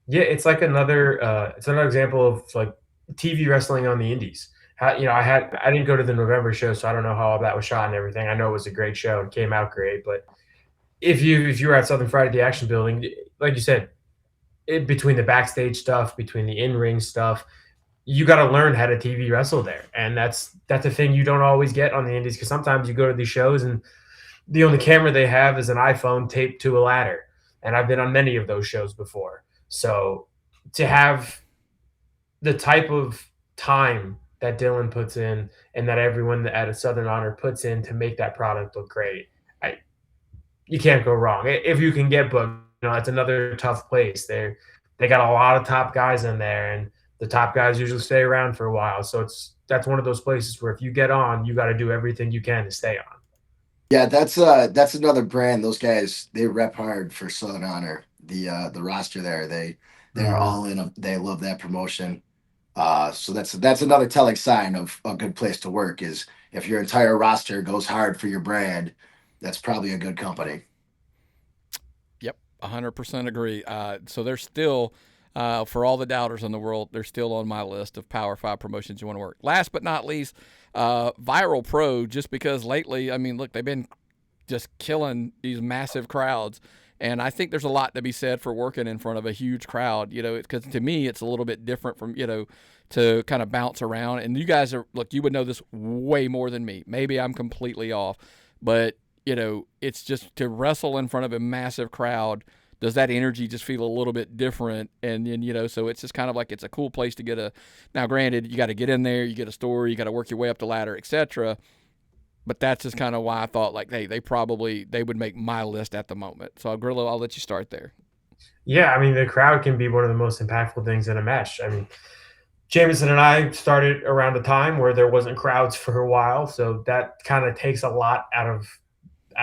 Speaker 2: Yeah, it's another example of like TV wrestling on the Indies. I didn't go to the November show, so I don't know how all that was shot and everything. I know it was a great show and came out great, but if you were at Southern Friday at the Action Building, like you said, between the backstage stuff, between the in ring stuff, you got to learn how to TV wrestle there, and that's a thing you don't always get on the Indies because sometimes you go to these shows and the only camera they have is an iPhone taped to a ladder, and I've been on many of those shows before. So to have the type of time that Dylan puts in and that everyone at a Southern Honor puts in to make that product look great, you can't go wrong. If you can get booked, it's another tough place. They got a lot of top guys in there, and the top guys usually stay around for a while. So that's one of those places where if you get on, you got to do everything you can to stay on.
Speaker 3: Yeah, that's another brand. Those guys, they rep hard for Southern Honor. The roster there, they're all in. They love that promotion. So that's another telling sign of a good place to work is if your entire roster goes hard for your brand, that's probably a good company.
Speaker 1: Yep, 100% agree. So they're still, for all the doubters in the world, they're still on my list of Power 5 promotions you want to work. Last but not least, Viral Pro, just because lately, I mean, look, they've been just killing these massive crowds. And I think there's a lot to be said for working in front of a huge crowd, because to me, it's a little bit different from, to kind of bounce around. And you guys you would know this way more than me. Maybe I'm completely off, but, it's just to wrestle in front of a massive crowd. Does that energy just feel a little bit different? And then, so it's just kind of like it's a cool place to now granted, you got to get in there, you get a story, you got to work your way up the ladder, etc. But that's just kind of why I thought like, hey, they would make my list at the moment. So Grillo, I'll let you start there.
Speaker 2: Yeah, I mean, the crowd can be one of the most impactful things in a match. I mean, Jameson and I started around a time where there wasn't crowds for a while, so that kind of takes a lot out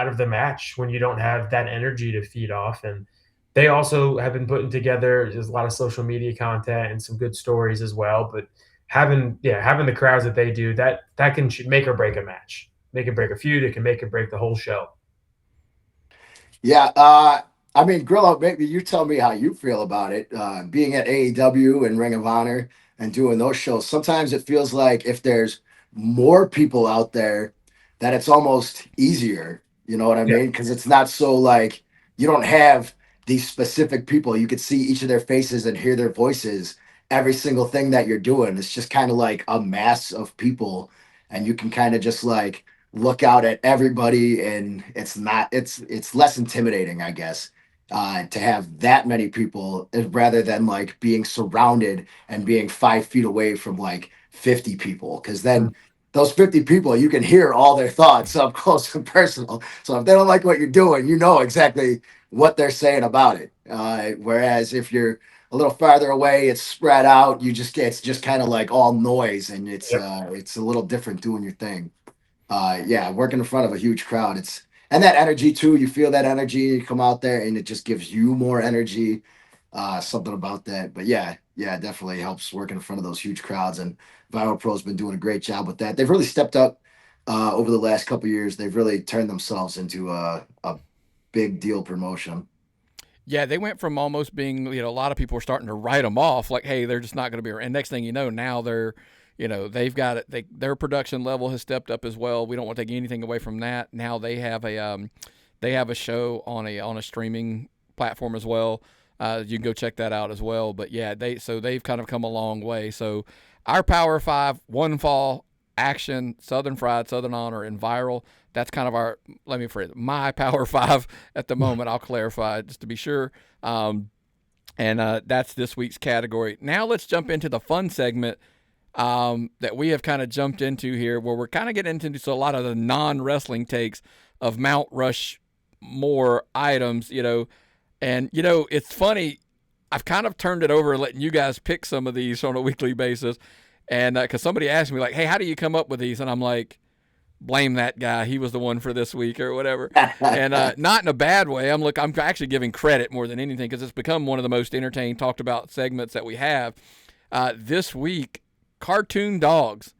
Speaker 2: of the match when you don't have that energy to feed off. And they also have been putting together just a lot of social media content and some good stories as well. But having the crowds that they do, that can make or break a match, make it break a feud. It can make or break the whole show.
Speaker 3: Yeah, I mean, Grillo, maybe you tell me how you feel about it. Being at AEW and Ring of Honor and doing those shows, sometimes it feels like if there's more people out there, that it's almost easier. You know what I
Speaker 2: Yeah.
Speaker 3: mean? Because it's not so like you don't have these specific people. You could see each of their faces and hear their voices. Every single thing that you're doing, it's just kind of like a mass of people, and you can kind of just like look out at everybody, and it's less intimidating, I guess, to have that many people rather than like being surrounded and being 5 feet away from like 50 people, because then those 50 people, you can hear all their thoughts up close and personal. So if they don't like what you're doing, you know exactly what they're saying about it. Whereas if you're a little farther away, it's spread out. It's just kind of like all noise, and it's
Speaker 2: Yep.
Speaker 3: it's a little different doing your thing. Yeah, working in front of a huge crowd, and that energy too. You feel that energy, you come out there, and it just gives you more energy. Something about that, but yeah, it definitely helps working in front of those huge crowds. And Viral Pro's been doing a great job with that. They've really stepped up over the last couple of years. They've really turned themselves into a big deal promotion.
Speaker 1: Yeah, they went from almost being, a lot of people were starting to write them off, like, hey, they're just not going to be around. And next thing you know, now they're, they've got it. Their production level has stepped up as well. We don't want to take anything away from that. Now they have a show on a streaming platform as well. You can go check that out as well. But yeah, they've kind of come a long way. So our Power Five: One Fall, Action, Southern Fried, Southern Honor, and Viral. That's kind of let me phrase it, my Power Five at the moment. I'll clarify just to be sure. And that's this week's category. Now let's jump into the fun segment that we have kind of jumped into here, where we're kind of getting into a lot of the non-wrestling takes of Mount Rushmore items, And, it's funny. I've kind of turned it over, letting you guys pick some of these on a weekly basis. And because somebody asked me, like, hey, how do you come up with these? And I'm like, blame that guy. He was the one for this week or whatever. And not in a bad way. I'm actually giving credit more than anything, because it's become one of the most entertained, talked about segments that we have. This week, cartoon dogs.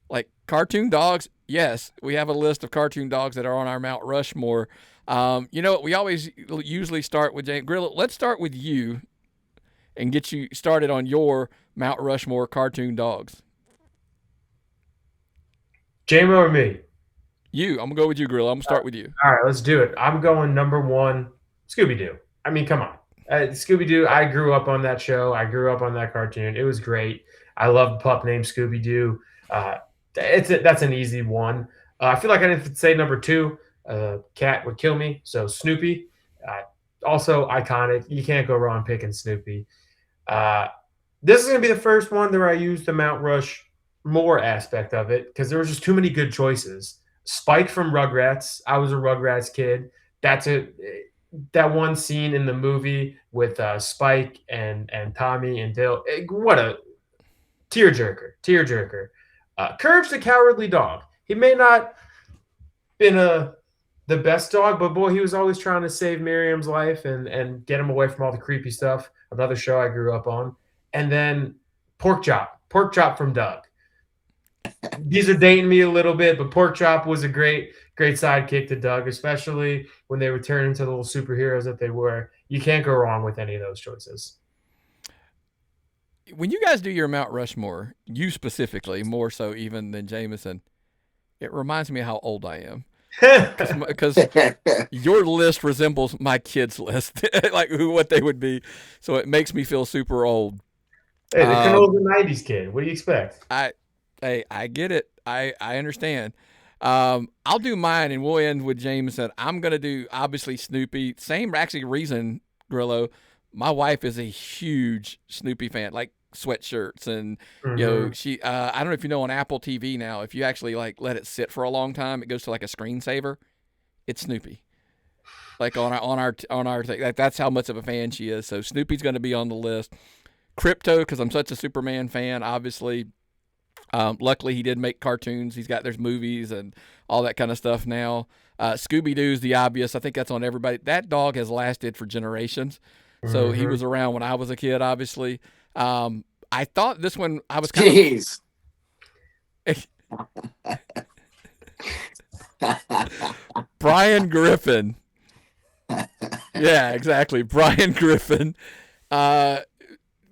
Speaker 1: Like, cartoon dogs, yes, we have a list of cartoon dogs that are on our Mount Rushmore. We always usually start with James Grillo. Let's start with you and get you started on your Mount Rushmore cartoon dogs.
Speaker 2: J-Mo or me?
Speaker 1: You. I'm going to go with you, Grillo. I'm going to start with you.
Speaker 2: All right, let's do it. I'm going number one, Scooby-Doo. I mean, come on. Scooby-Doo, I grew up on that show. I grew up on that cartoon. It was great. I love a pup named Scooby-Doo. That's an easy one. I feel like I didn't say number two. Cat would kill me. So Snoopy, also iconic. You can't go wrong picking Snoopy. This is going to be the first one where I use the Mount Rushmore aspect of it, because there was just too many good choices. Spike from Rugrats. I was a Rugrats kid. That one scene in the movie with Spike and Tommy and Dale. What a tearjerker. Courage the Cowardly Dog. He may not been the best dog, but boy, he was always trying to save Miriam's life and get him away from all the creepy stuff. Another show I grew up on. And then Pork Chop from Doug. These are dating me a little bit, but Pork Chop was a great sidekick to Doug, especially when they would turn into the little superheroes that they were. You can't go wrong with any of those choices.
Speaker 1: When you guys do your Mount Rushmore, you specifically, more so even than Jameson, it reminds me how old I am. Because your list resembles my kids' list, like what they would be. So it makes me feel super old.
Speaker 2: Hey, they can old the 90s kid. What do you expect?
Speaker 1: I get it. I understand. I'll do mine, and we'll end with Jameson. I'm going to do, obviously, Snoopy. Same actually reason, Grillo. My wife is a huge Snoopy fan, like sweatshirts. And, she, I don't know if you know, on Apple TV now, if you actually like let it sit for a long time, it goes to like a screensaver. It's Snoopy. Like on our thing. Like, that's how much of a fan she is. So Snoopy's going to be on the list. Crypto, because I'm such a Superman fan, obviously. Luckily, he did make cartoons. There's movies and all that kind of stuff now. Scooby-Doo's the obvious. I think that's on everybody. That dog has lasted for generations. So he was around when I was a kid, obviously. I thought this one, I was kind
Speaker 3: Jeez.
Speaker 1: Brian Griffin. Yeah, exactly. Brian Griffin.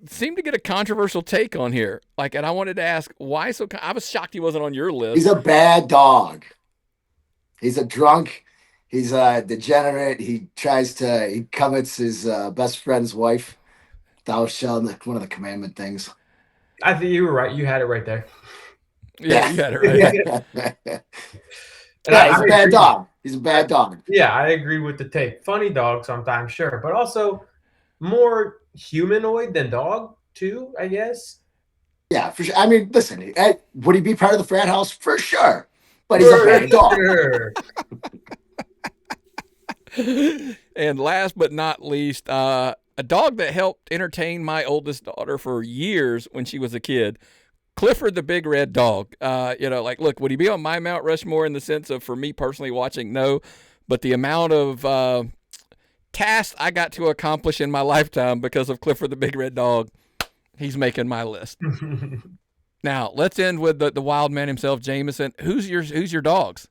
Speaker 1: Seemed to get a controversial take on here. And I wanted to ask, why so? I was shocked he wasn't on your list.
Speaker 3: He's a bad dog. He's a drunk. He's a degenerate. He covets his best friend's wife. Thou shalt, one of the commandment things.
Speaker 2: I think you were right. You had it right there.
Speaker 1: Yeah, you had it right.
Speaker 3: He's a bad dog. He's a bad dog.
Speaker 2: Yeah, I agree with the take. Funny dog sometimes, sure, but also more humanoid than dog too, I guess.
Speaker 3: Yeah, for sure. I mean, listen, would he be part of the frat house? For sure. But he's a
Speaker 2: For
Speaker 3: bad dog.
Speaker 2: sure.
Speaker 1: And last but not least, a dog that helped entertain my oldest daughter for years when she was a kid. Clifford the Big Red Dog. Like, look, would he be on my Mount Rushmore in the sense of, for me personally watching? No. But the amount of tasks I got to accomplish in my lifetime because of Clifford the Big Red Dog, he's making my list. Now, let's end with the wild man himself, Jameson. Who's your dogs?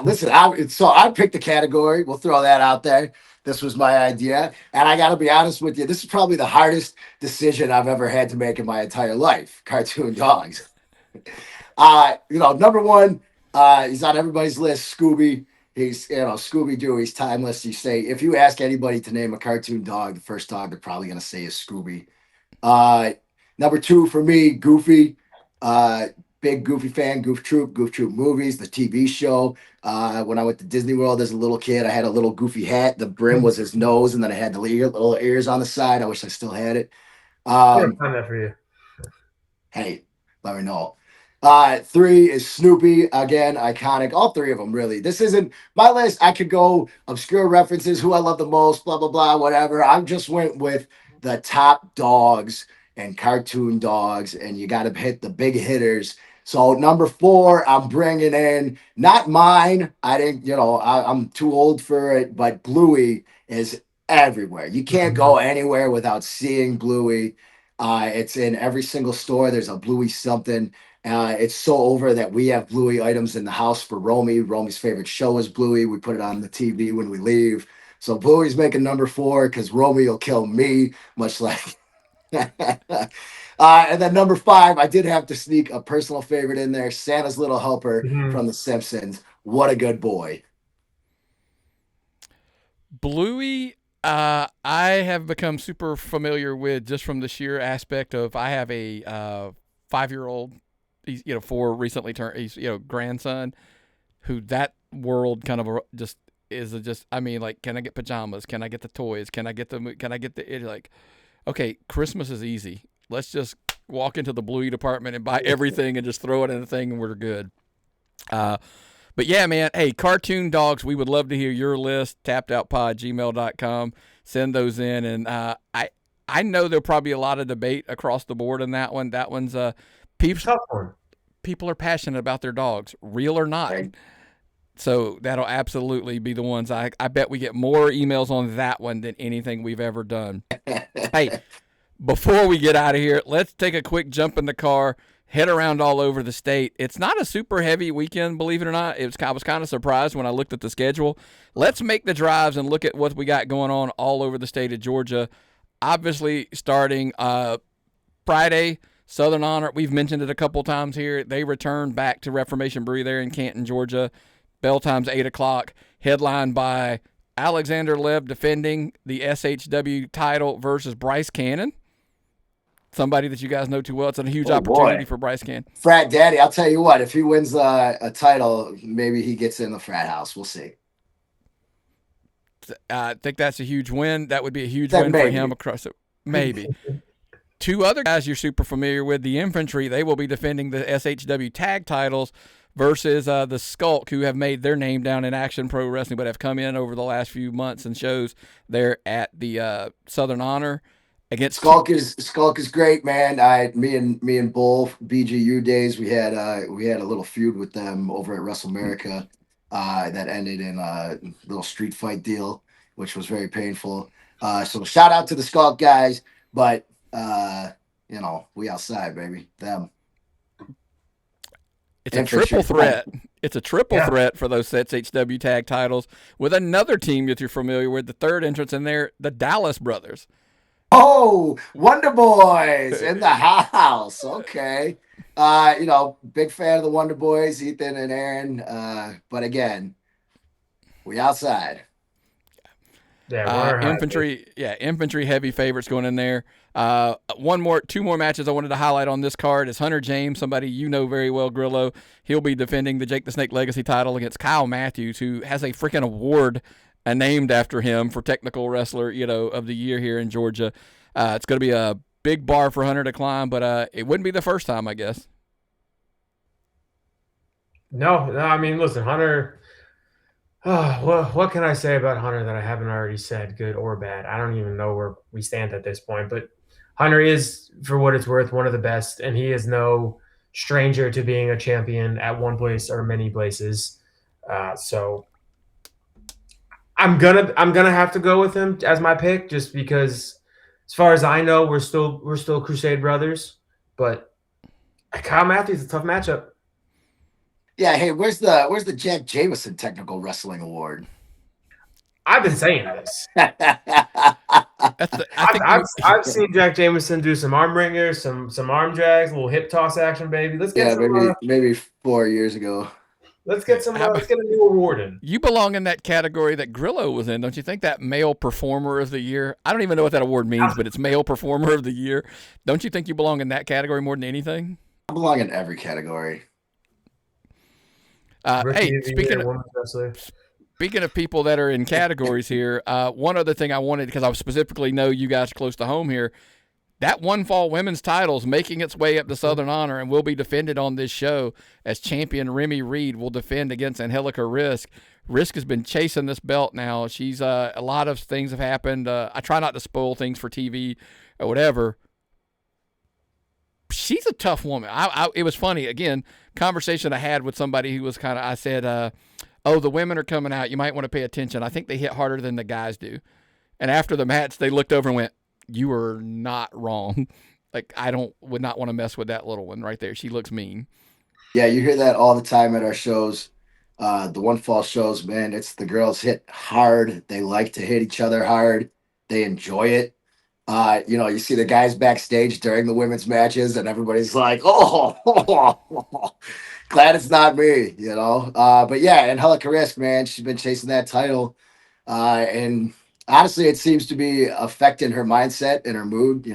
Speaker 3: Listen, I picked the category. We'll throw that out there. This was my idea. And I got to be honest with you, this is probably the hardest decision I've ever had to make in my entire life. Cartoon dogs. Number one, he's on everybody's list, Scooby. He's, Scooby Doo. He's timeless. You say, if you ask anybody to name a cartoon dog, the first dog they're probably going to say is Scooby. Uh, Number two for me, Goofy. Big Goofy fan, Goof Troop movies, the TV show. When I went to Disney World as a little kid, I had a little Goofy hat. The brim was his nose, and then I had the little ears on the side. I wish I still had it.
Speaker 2: I'm gonna find that for you.
Speaker 3: Hey, let me know. Three is Snoopy. Again, iconic. All three of them, really. This isn't my list. I could go obscure references, who I love the most, blah, blah, blah, whatever. I just went with the top dogs and cartoon dogs, and you got to hit the big hitters. So number four, I'm bringing in, not mine. I didn't, I'm too old for it, but Bluey is everywhere. You can't go anywhere without seeing Bluey. It's in every single store. There's a Bluey something. It's so over that we have Bluey items in the house for Romy. Romy's favorite show is Bluey. We put it on the TV when we leave. So Bluey's making number four because Romy will kill me, much like. And then number five, I did have to sneak a personal favorite in there, Santa's Little Helper from The Simpsons. What a good boy.
Speaker 1: Bluey, I have become super familiar with just from the sheer aspect of I have a 5-year-old, he's four recently turned, he's grandson, who that world kind of just is just I mean, like, can I get pajamas? Can I get the toys? Can I get the like? Okay, Christmas is easy. Let's just walk into the Bluey department and buy everything and just throw it in a thing and we're good. But yeah, man, hey, cartoon dogs, we would love to hear your list, tappedoutpod@gmail.com. Send those in. And I know there'll probably be a lot of debate across the board on that one. That one's people are passionate about their dogs, real or not. Right. So that'll absolutely be the ones I bet we get more emails on that one than anything we've ever done. Hey, before we get out of here, let's take a quick jump in the car, head around all over the state. It's not a super heavy weekend, believe it or not. I was kind of surprised when I looked at the schedule. Let's make the drives and look at what we got going on all over the state of Georgia. Obviously, starting Friday, Southern Honor, we've mentioned it a couple times here. They return back to Reformation Brewery there in Canton, Georgia. Bell time's 8 o'clock, headlined by Alexander Lev defending the SHW title versus Bryce Cannon. Somebody that you guys know too well. It's a huge opportunity for Bryce Cannon.
Speaker 3: Frat Daddy, I'll tell you what, if he wins a title, maybe he gets in the frat house. We'll see.
Speaker 1: I think that's a huge win. That would be a huge win for him across it. Maybe. Two other guys you're super familiar with, the Infantry, they will be defending the SHW tag titles versus the Skulk, who have made their name down in Action Pro Wrestling, but have come in over the last few months and shows there at the Southern Honor. Against
Speaker 3: Skulk is great, man. Me and Bull BGU days, we had a little feud with them over at WrestleMerica that ended in a little street fight deal, which was very painful. So shout out to the Skulk guys, but we outside, baby. Them.
Speaker 1: It's a triple threat. It's a triple threat for those SHW tag titles with another team that you're familiar with, the third entrance in there, the Dallas Brothers.
Speaker 3: Oh, Wonder Boys in the house. Okay. Big fan of the Wonder Boys, Ethan and Aaron. But again, we outside.
Speaker 2: Yeah,
Speaker 1: infantry heavy favorites going in there. Two more matches I wanted to highlight on this card is Hunter James, somebody you know very well, Grillo. He'll be defending the Jake the Snake Legacy title against Kyle Matthews, who has a freaking award named after him for technical wrestler, of the year here in Georgia. It's going to be a big bar for Hunter to climb, but it wouldn't be the first time, I guess.
Speaker 2: No, I mean, listen, Hunter. What can I say about Hunter that I haven't already said, good or bad? I don't even know where we stand at this point, but Hunter is, for what it's worth, one of the best, and he is no stranger to being a champion at one place or many places. So I'm gonna have to go with him as my pick, just because, as far as I know, we're still Crusade brothers, but Kyle Matthews is a tough matchup.
Speaker 3: Yeah, hey, where's the Jacked Jameson Technical Wrestling Award?
Speaker 2: I've been saying this.
Speaker 1: I think
Speaker 2: I've seen Jack Jameson do some arm wringers, some arm drags, a little hip toss action, baby. Let's get
Speaker 3: Yeah,
Speaker 2: some.
Speaker 3: maybe 4 years ago.
Speaker 2: Let's get some. Let's get a new award in.
Speaker 1: you belong in that category that Grillo was in, don't you think? That male performer of the year. I don't even know what that award means, but it's male performer of the year. Don't you think you belong in that category more than anything?
Speaker 3: I belong in every category.
Speaker 1: Hey, speaking of people that are in categories here, one other thing I wanted, because I specifically know you guys close to home here, that one fall women's title is making its way up to Southern Honor and will be defended on this show as champion Remy Reed will defend against Angelica Risk. Risk has been chasing this belt now. She's a lot of things have happened. I try not to spoil things for TV or whatever. She's a tough woman. It was funny. Again, conversation I had with somebody who was I said, oh, the women are coming out. You might want to pay attention. I think they hit harder than the guys do. And after the match, they looked over and went, you are not wrong. Like, would not want to mess with that little one right there. She looks mean.
Speaker 3: Yeah, you hear that all the time at our shows. The one fall shows, man, it's the girls hit hard. They like to hit each other hard. They enjoy it. You see the guys backstage during the women's matches, and everybody's like, oh, glad it's not me, But yeah, Angelica Risk, man, she's been chasing that title. And honestly, it seems to be affecting her mindset and her mood.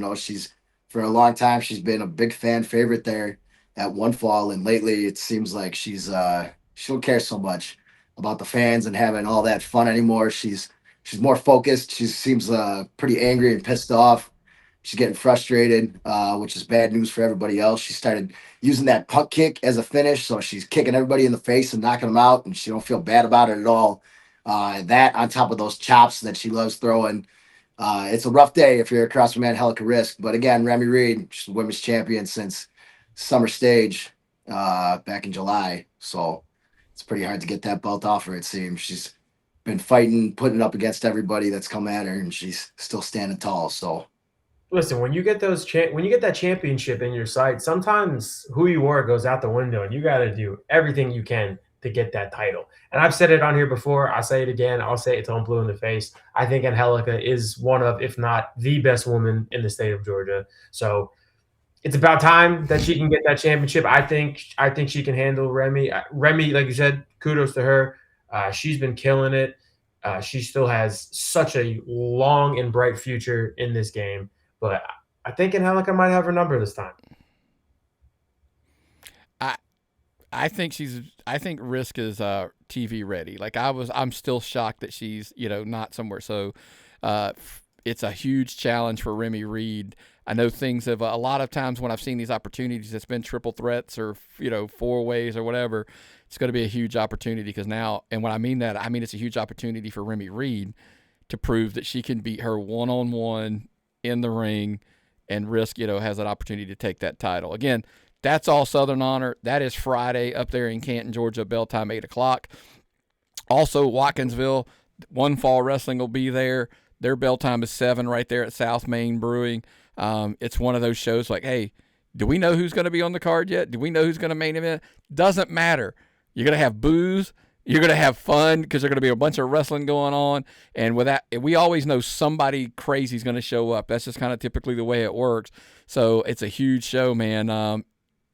Speaker 3: For a long time, she's been a big fan favorite there at one fall. And lately it seems like she don't care so much about the fans and having all that fun anymore. She's more focused. She seems pretty angry and pissed off. She's getting frustrated, which is bad news for everybody else. She started using that puck kick as a finish, so she's kicking everybody in the face and knocking them out, and she don't feel bad about it at all. That on top of those chops that she loves throwing. It's a rough day if you're across from Angelica Risk. But again, Remy Reed, she's the women's champion since summer stage back in July. So it's pretty hard to get that belt off her, it seems. She's been fighting, putting up against everybody that's come at her, and she's still standing tall. So
Speaker 2: listen, when you get when you get that championship in your sight, sometimes who you are goes out the window, and you got to do everything you can to get that title. And I've said it on here before. I'll say it again. I'll say it till I'm blue in the face. I think Angelica is one of, if not the best woman in the state of Georgia. So it's about time that she can get that championship. I think she can handle Remy. Remy, like you said, kudos to her. She's been killing it. She still has such a long and bright future in this game. But I think Angelica might have her number this time.
Speaker 1: I think Risk is TV ready. Like I'm still shocked that she's not somewhere. So it's a huge challenge for Remy Reed. I know things have a lot of times when I've seen these opportunities, it's been triple threats or four ways or whatever. It's going to be a huge opportunity because now, and when I mean that, I mean it's a huge opportunity for Remy Reed to prove that she can beat her one-on-one in the ring, and Risk has an opportunity to take that title again. That's all Southern Honor. That is Friday up there in Canton, Georgia. Bell time 8:00. Also, Watkinsville, One Fall Wrestling will be there. Their bell time is 7 right there at South Main Brewing. It's one of those shows like, hey, do we know who's going to be on the card yet? Do we know who's going to main event? Doesn't matter. You're going to have booze. You're going to have fun because there's going to be a bunch of wrestling going on. And with that, we always know somebody crazy is going to show up. That's just kind of typically the way it works. So it's a huge show, man.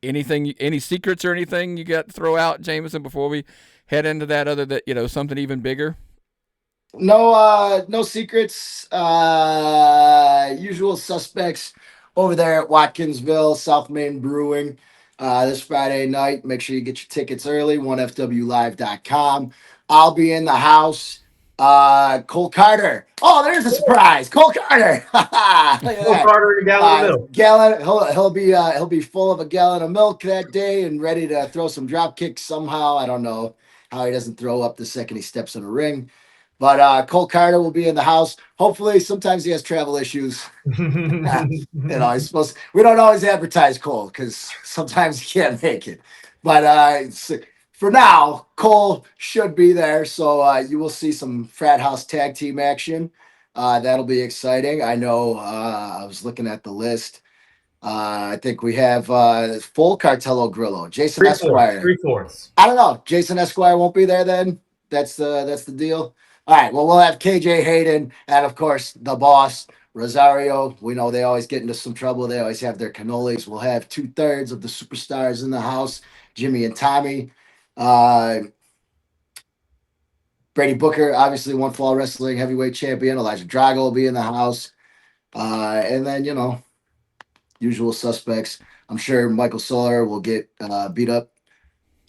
Speaker 1: Any secrets or anything you got to throw out, Jameson, before we head into that other that, something even bigger?
Speaker 3: No secrets. Usual suspects over there at Watkinsville, South Main Brewing. This Friday night. Make sure you get your tickets early, 1fwlive.com. I'll be in the house. Cole Carter. Oh, there's a surprise. Cole Carter. Look at
Speaker 2: Cole
Speaker 3: that.
Speaker 2: Carter and a gallon of milk.
Speaker 3: He'll be full of a gallon of milk that day and ready to throw some drop kicks somehow. I don't know how he doesn't throw up the second he steps in the ring. But Cole Carter will be in the house. Hopefully, sometimes he has travel issues. He's supposed. We don't always advertise Cole because sometimes he can't make it. But for now, Cole should be there, so you will see some frat house tag team action. That'll be exciting. I know. I was looking at the list. I think we have full Cartello Grillo, Jason Esquire.
Speaker 2: 3/4.
Speaker 3: I don't know. Jason Esquire won't be there then. That's the deal. All right. Well, we'll have KJ Hayden and of course the boss Rosario. We know they always get into some trouble. They always have their cannolis. We'll have 2/3 of the superstars in the house, Jimmy and Tommy. Brady Booker, obviously one Fall Wrestling heavyweight champion. Elijah Drago will be in the house. And then, usual suspects. I'm sure Michael Soler will get beat up,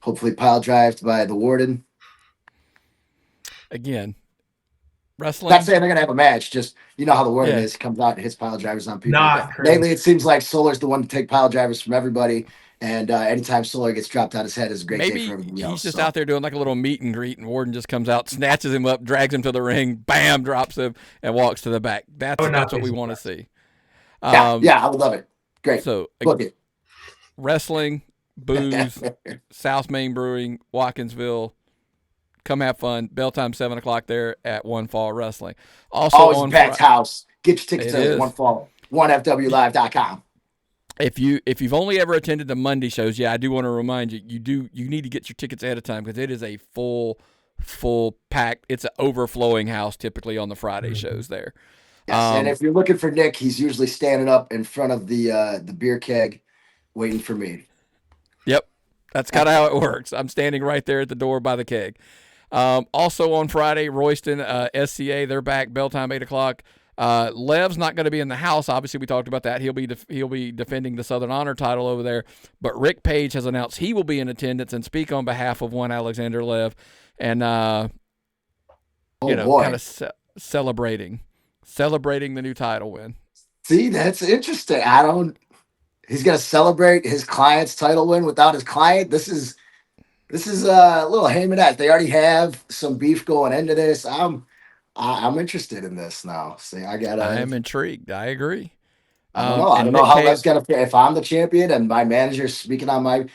Speaker 3: hopefully pile drived by the warden.
Speaker 1: Again, wrestling.
Speaker 3: Not saying they're gonna have a match, just how the warden is. He comes out and hits pile drivers on people. Lately, it seems like Solar's the one to take pile drivers from everybody. And anytime Solar gets dropped on his head is a great day for everybody else.
Speaker 1: He's just out there doing like a little meet and greet, and Warden just comes out, snatches him up, drags him to the ring, bam, drops him, and walks to the back. That's what we want to see.
Speaker 3: I would love it. Great.
Speaker 1: So,
Speaker 3: book it.
Speaker 1: Wrestling, booze, South Main Brewing, Watkinsville. Come have fun. Bell time 7:00 there at One Fall Wrestling. Also
Speaker 3: always packed house. Get your tickets at One Fall. OneFWLive.com.
Speaker 1: If you've only ever attended the Monday shows, I do want to remind you, you need to get your tickets ahead of time because it is a full packed. It's an overflowing house typically on the Friday shows there.
Speaker 3: Yes, and if you're looking for Nick, he's usually standing up in front of the beer keg, waiting for me.
Speaker 1: Yep, that's kind of how it works. I'm standing right there at the door by the keg. Also on Friday, Royston, SCA, they're back. Bell time 8:00. Lev's not going to be in the house. Obviously, we talked about that. He'll be defending the Southern Honor title over there. But Rick Page has announced he will be in attendance and speak on behalf of one Alexander Lev, and kind of celebrating the new title win.
Speaker 3: See, that's interesting. He's going to celebrate his client's title win without his client. This is a little Heyman-esque. They already have some beef going into this. I'm interested in this now. See, I am
Speaker 1: intrigued. I agree.
Speaker 3: I don't know how that's gonna fit. If I'm the champion and my manager's speaking on my,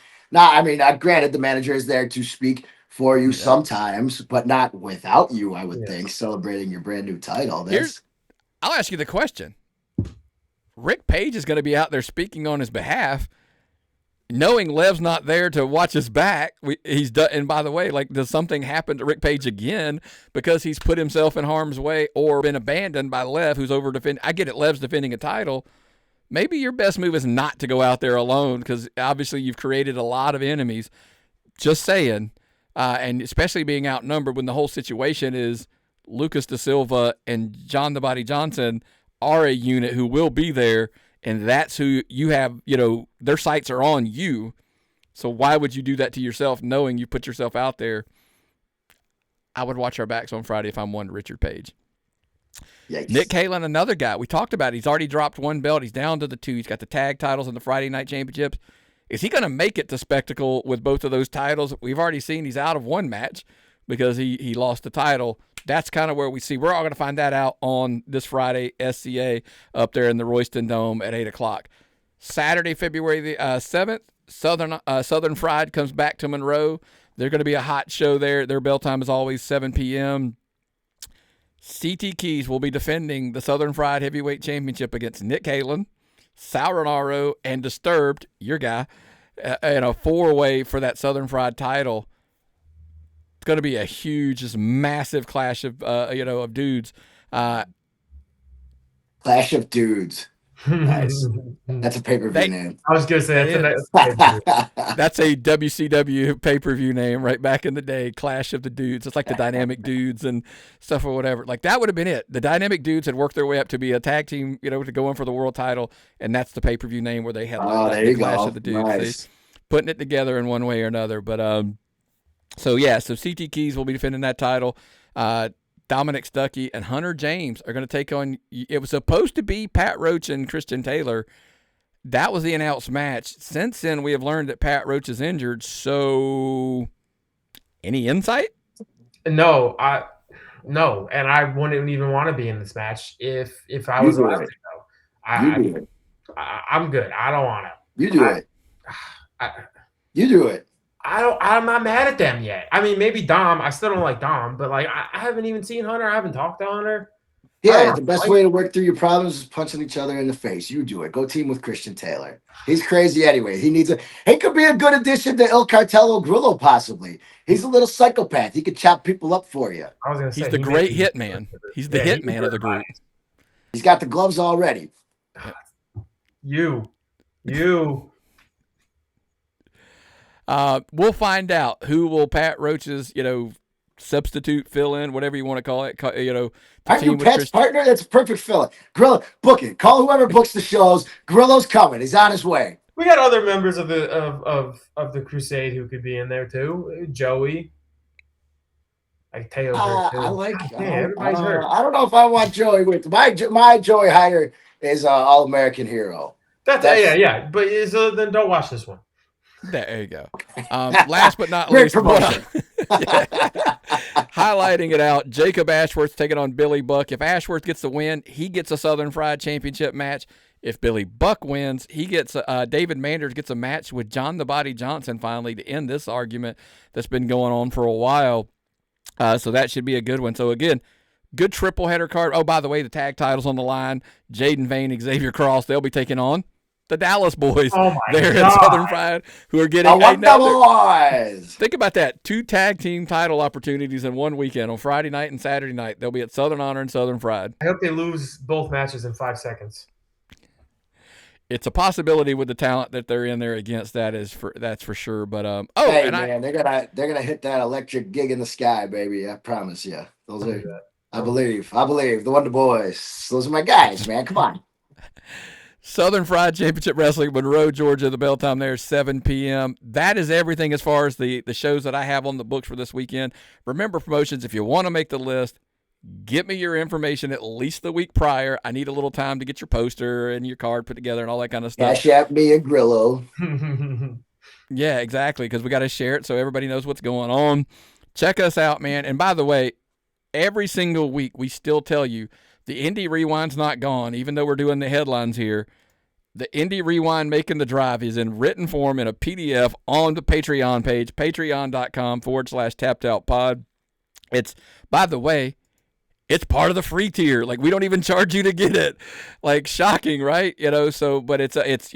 Speaker 3: granted the manager is there to speak for you sometimes, but not without you. I would think celebrating your brand new title.
Speaker 1: I'll ask you the question. Rick Page is going to be out there speaking on his behalf, knowing Lev's not there to watch his back. He's done. And by the way, does something happen to Rick Page again because he's put himself in harm's way or been abandoned by Lev, who's over defending? I get it. Lev's defending a title. Maybe your best move is not to go out there alone because obviously you've created a lot of enemies. Just saying. And especially being outnumbered when the whole situation is Lucas Da Silva and John the Body Johnson are a unit who will be there. And that's who you have, their sights are on you. So why would you do that to yourself knowing you put yourself out there? I would watch our backs on Friday if I'm one Richard Page.
Speaker 3: Yikes.
Speaker 1: Nick Kalen, another guy. We talked about it. He's already dropped one belt. He's down to the 2. He's got the tag titles and the Friday Night Championships. Is he going to make it to Spectacle with both of those titles? We've already seen he's out of one match because he lost the title. That's kind of where we see. We're all going to find that out on this Friday, SCA, up there in the Royston Dome at 8:00. Saturday, February the 7th, Southern Fried comes back to Monroe. They're going to be a hot show there. Their bell time is always 7 p.m. CT Keys will be defending the Southern Fried Heavyweight Championship against Nick Kalen, Sal Renaro, and Disturbed, your guy, in a 4-way for that Southern Fried title. Going to be a huge, just massive clash of of dudes.
Speaker 3: Clash of Dudes. Nice. That's a pay-per-view name.
Speaker 2: I was gonna say
Speaker 1: that's a WCW pay-per-view name right back in the day. Clash of the Dudes. It's like the Dynamic Dudes and stuff or whatever. Like that would have been it. The Dynamic Dudes had worked their way up to be a tag team, to go in for the world title, and that's the pay-per-view name where they had the Clash of the Dudes.
Speaker 3: Nice.
Speaker 1: Putting it together in one way or another, but. So CT Keys will be defending that title. Dominic Stuckey and Hunter James are going to take on. It was supposed to be Pat Roach and Christian Taylor. That was the announced match. Since then, we have learned that Pat Roach is injured. So, any insight?
Speaker 2: No, and I wouldn't even want to be in this match if I was allowed to go. I'm good. I don't want to.
Speaker 3: You do it. You do it.
Speaker 2: I'm not mad at them yet. I mean, maybe Dom. I still don't like Dom, but like I haven't even seen Hunter. I haven't talked to Hunter.
Speaker 3: Yeah, the best way to work through your problems is punching each other in the face. You do it. Go team with Christian Taylor. He's crazy anyway. He could be a good addition to Il Cartello Grillo, possibly. He's a little psychopath. He could chop people up for you.
Speaker 2: I was gonna say
Speaker 1: he's the great hitman. He's the hitman of the group.
Speaker 3: He's got the gloves already.
Speaker 2: You.
Speaker 1: We'll find out who will Pat Roach's, substitute, fill in, whatever you want to call it.
Speaker 3: Aren't you Pat's partner? That's a perfect fill-in. Grillo, book it. Call whoever books the shows. Grillo's coming. He's on his way.
Speaker 2: We got other members of the Crusade who could be in there too. Joey. Like Teo's hurt too.
Speaker 3: Everybody's hurt. I don't know if I want Joey with my Joey Hyder is an All-American hero.
Speaker 2: That's yeah. But then don't watch this one.
Speaker 1: There you go. Last but not least, highlighting it out, Jacob Ashworth's taking on Billy Buck. If Ashworth gets the win, he gets a Southern Fried Championship match. If Billy Buck wins, he gets David Manders gets a match with John the Body Johnson finally to end this argument that's been going on for a while. So that should be a good one. So again, good triple header card. Oh, by the way, the tag titles on the line. Jaden Vane, Xavier Cross, they'll be taking on the Dallas boys there in Southern Fried, who are getting
Speaker 3: boys.
Speaker 1: Think about that. 2 tag team title opportunities in one weekend on Friday night and Saturday night. They'll be at Southern Honor and Southern Fried.
Speaker 2: I hope they lose both matches in 5 seconds.
Speaker 1: It's a possibility with the talent that they're in there against. That's for sure. But
Speaker 3: they're gonna hit that electric gig in the sky, baby. I promise you. Those are. I believe the Wonder Boys. Those are my guys, man. Come on.
Speaker 1: Southern Fried Championship Wrestling, Monroe, Georgia. The bell time there is 7 p.m. That is everything as far as the shows that I have on the books for this weekend. Remember, promotions, if you want to make the list, get me your information at least the week prior. I need a little time to get your poster and your card put together and all that kind of stuff.
Speaker 3: Cash at me a Grillo.
Speaker 1: Yeah, exactly, because we got to share it so everybody knows what's going on. Check us out, man. And by the way, every single week we still tell you, the Indy Rewind's not gone, even though we're doing the headlines here. The Indy Rewind Making the Drive is in written form in a PDF on the Patreon page, patreon.com/tappedoutpod. It's, by the way, it's part of the free tier. Like, we don't even charge you to get it. Like, shocking, right? But it's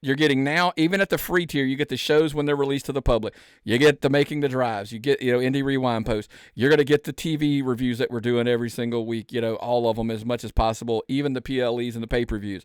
Speaker 1: you're getting now, even at the free tier, you get the shows when they're released to the public. You get the Making the Drives. You get, Indie Rewind posts. You're going to get the TV reviews that we're doing every single week, all of them as much as possible, even the PLEs and the pay-per-views.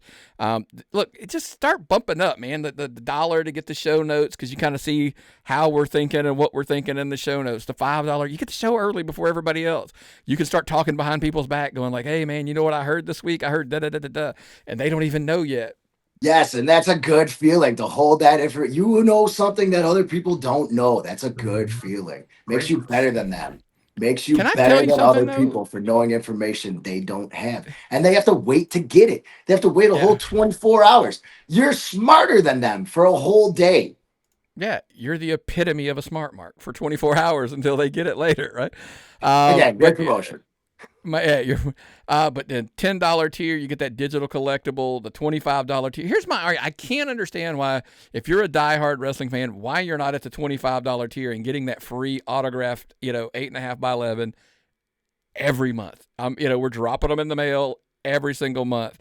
Speaker 1: Look, just start bumping up, man, the $1 to get the show notes, because you kind of see how we're thinking and what we're thinking in the show notes. The $5, you get the show early before everybody else. You can start talking behind people's back, going like, hey, man, you know what I heard this week? I heard da-da-da-da-da, and they don't even know yet.
Speaker 3: Yes, and that's a good feeling to hold that. If you know something that other people don't know, that's a good feeling. Makes you better than them. Makes you better than other people for knowing information they don't have. And they have to wait to get it. They have to wait a whole 24 hours. You're smarter than them for a whole day.
Speaker 1: Yeah, you're the epitome of a smart mark for 24 hours until they get it later, right?
Speaker 3: Again, great promotion.
Speaker 1: But the $10 tier, you get that digital collectible. The $25 tier. Here's my argument. I can't understand why, if you're a diehard wrestling fan, why you're not at the $25 tier and getting that free autographed, 8.5 by 11 every month. We're dropping them in the mail every single month,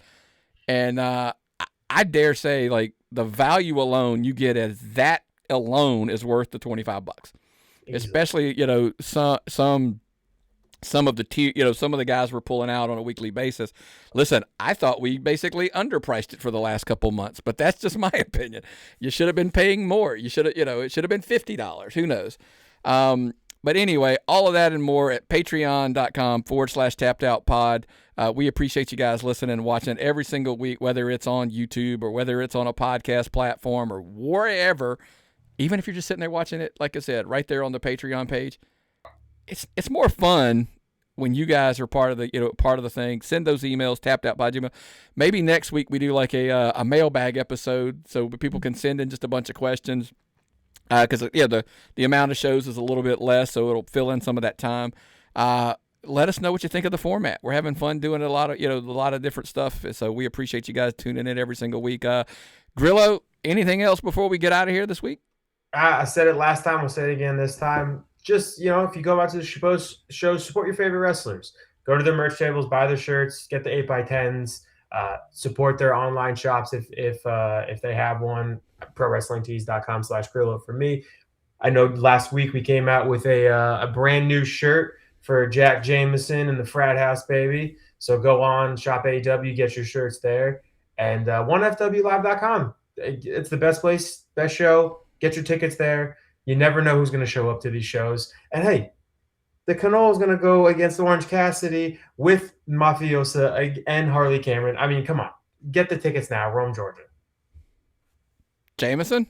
Speaker 1: and I dare say, like, the value alone you get as that alone is worth the $25. Easily. Especially, some of the some of the guys we're pulling out on a weekly basis. Listen, I thought we basically underpriced it for the last couple months, but that's just my opinion. You should have been paying more. You should have, it should have been $50. Who knows? But anyway, all of that and more at patreon.com/tappedoutpod. We appreciate you guys listening and watching every single week, whether it's on YouTube or whether it's on a podcast platform or wherever. Even if you're just sitting there watching it, like I said, right there on the Patreon page. It's more fun when you guys are part of the thing, send those emails, tappedout by Gmail. Maybe next week we do like a mailbag episode so people can send in just a bunch of questions. Because the amount of shows is a little bit less, so it'll fill in some of that time. Let us know what you think of the format. We're having fun doing a lot of different stuff. So we appreciate you guys tuning in every single week. Grillo, anything else before we get out of here this week?
Speaker 2: I said it last time. We'll say it again this time. Just, if you go out to the shows, support your favorite wrestlers. Go to their merch tables, buy their shirts, get the 8x10s, support their online shops if they have one. ProWrestlingTees.com/Grillo for me. I know last week we came out with a brand new shirt for Jacked Jameson and the Frat House Baby. So go on, shop AEW, get your shirts there. And 1FWLive.com. It's the best place, best show. Get your tickets there. You never know who's going to show up to these shows. And hey, the Canola is going to go against Orange Cassidy with Mafiosa and Harley Cameron. I mean, come on. Get the tickets now, Rome, Georgia.
Speaker 1: Jameson?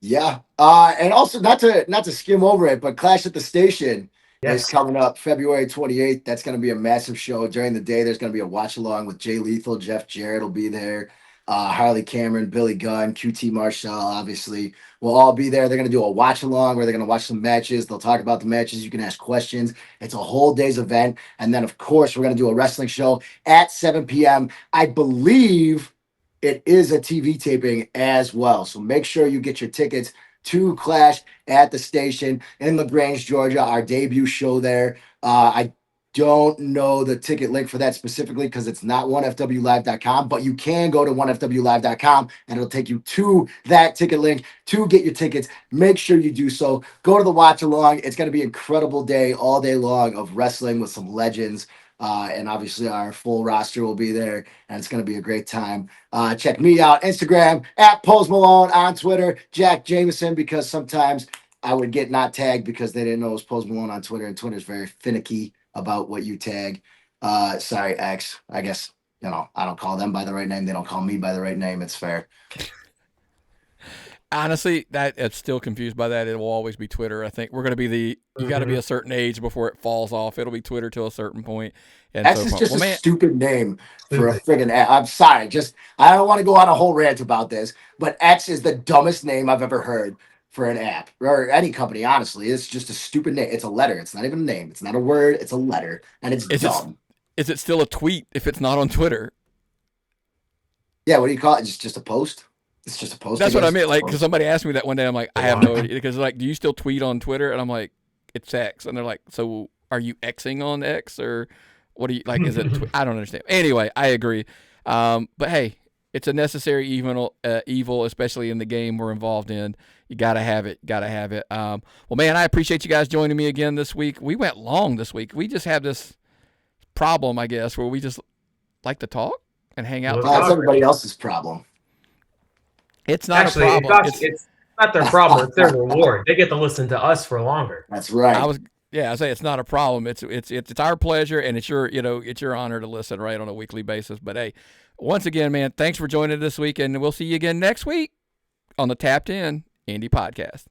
Speaker 3: Yeah. And also not to skim over it, but Clash at the Station is coming up February 28th. That's going to be a massive show. During the day, there's going to be a watch along with Jay Lethal, Jeff Jarrett will be there. Harley Cameron, Billy Gunn, QT Marshall, obviously, will all be there. They're going to do a watch along where they're going to watch some matches. They'll talk about the matches. You can ask questions. It's a whole day's event. And then, of course, we're going to do a wrestling show at 7 p.m. I believe it is a TV taping as well. So make sure you get your tickets to Clash at the Station in LaGrange, Georgia, our debut show there. I don't know the ticket link for that specifically because it's not 1FWLive.com, but you can go to 1FWLive.com and it'll take you to that ticket link to get your tickets. Make sure you do so. Go to the watch along. It's going to be an incredible day all day long of wrestling with some legends. And obviously our full roster will be there, and it's going to be a great time. Check me out, Instagram, at Post Malone, on Twitter, Jacked Jameson, because sometimes I would get not tagged because they didn't know it was Post Malone on Twitter, and Twitter's very finicky about what you tag. Sorry, X. I guess, I don't call them by the right name. They don't call me by the right name. It's fair.
Speaker 1: Honestly, it's still confused by that. It will always be Twitter. I think we're going to be you got to be a certain age before it falls off. It'll be Twitter till a certain point. And
Speaker 3: X is just a stupid name for a friggin' app. I'm sorry. I don't want to go on a whole rant about this, but X is the dumbest name I've ever heard for an app or any company, honestly. It's just a stupid name. It's a letter. It's not even a name. It's not a word. It's a letter, and it's dumb.
Speaker 1: Is it still a tweet if it's not on Twitter?
Speaker 3: Yeah, what do you call it? Just a post? It's just a post.
Speaker 1: That's what I meant. Like, because somebody asked me that one day. I'm like, I have no idea. Because do you still tweet on Twitter? And I'm like, it's X. And they're like, so are you Xing on X or what do you like? Is it? I don't understand. Anyway, I agree. But hey, it's a necessary evil, especially in the game we're involved in. You gotta have it. Well, man, I appreciate you guys joining me again this week. We went long this week. We just have this problem, I guess, where we just like to talk and hang out.
Speaker 3: That's everybody else's problem.
Speaker 1: It's not a problem.
Speaker 2: It's not their problem. It's their reward. They get to listen to us for longer.
Speaker 3: That's right.
Speaker 1: I say it's not a problem. It's our pleasure, and it's your honor to listen right on a weekly basis. But hey, once again, man, thanks for joining this week, and we'll see you again next week on the Tapped In Indy Podcast.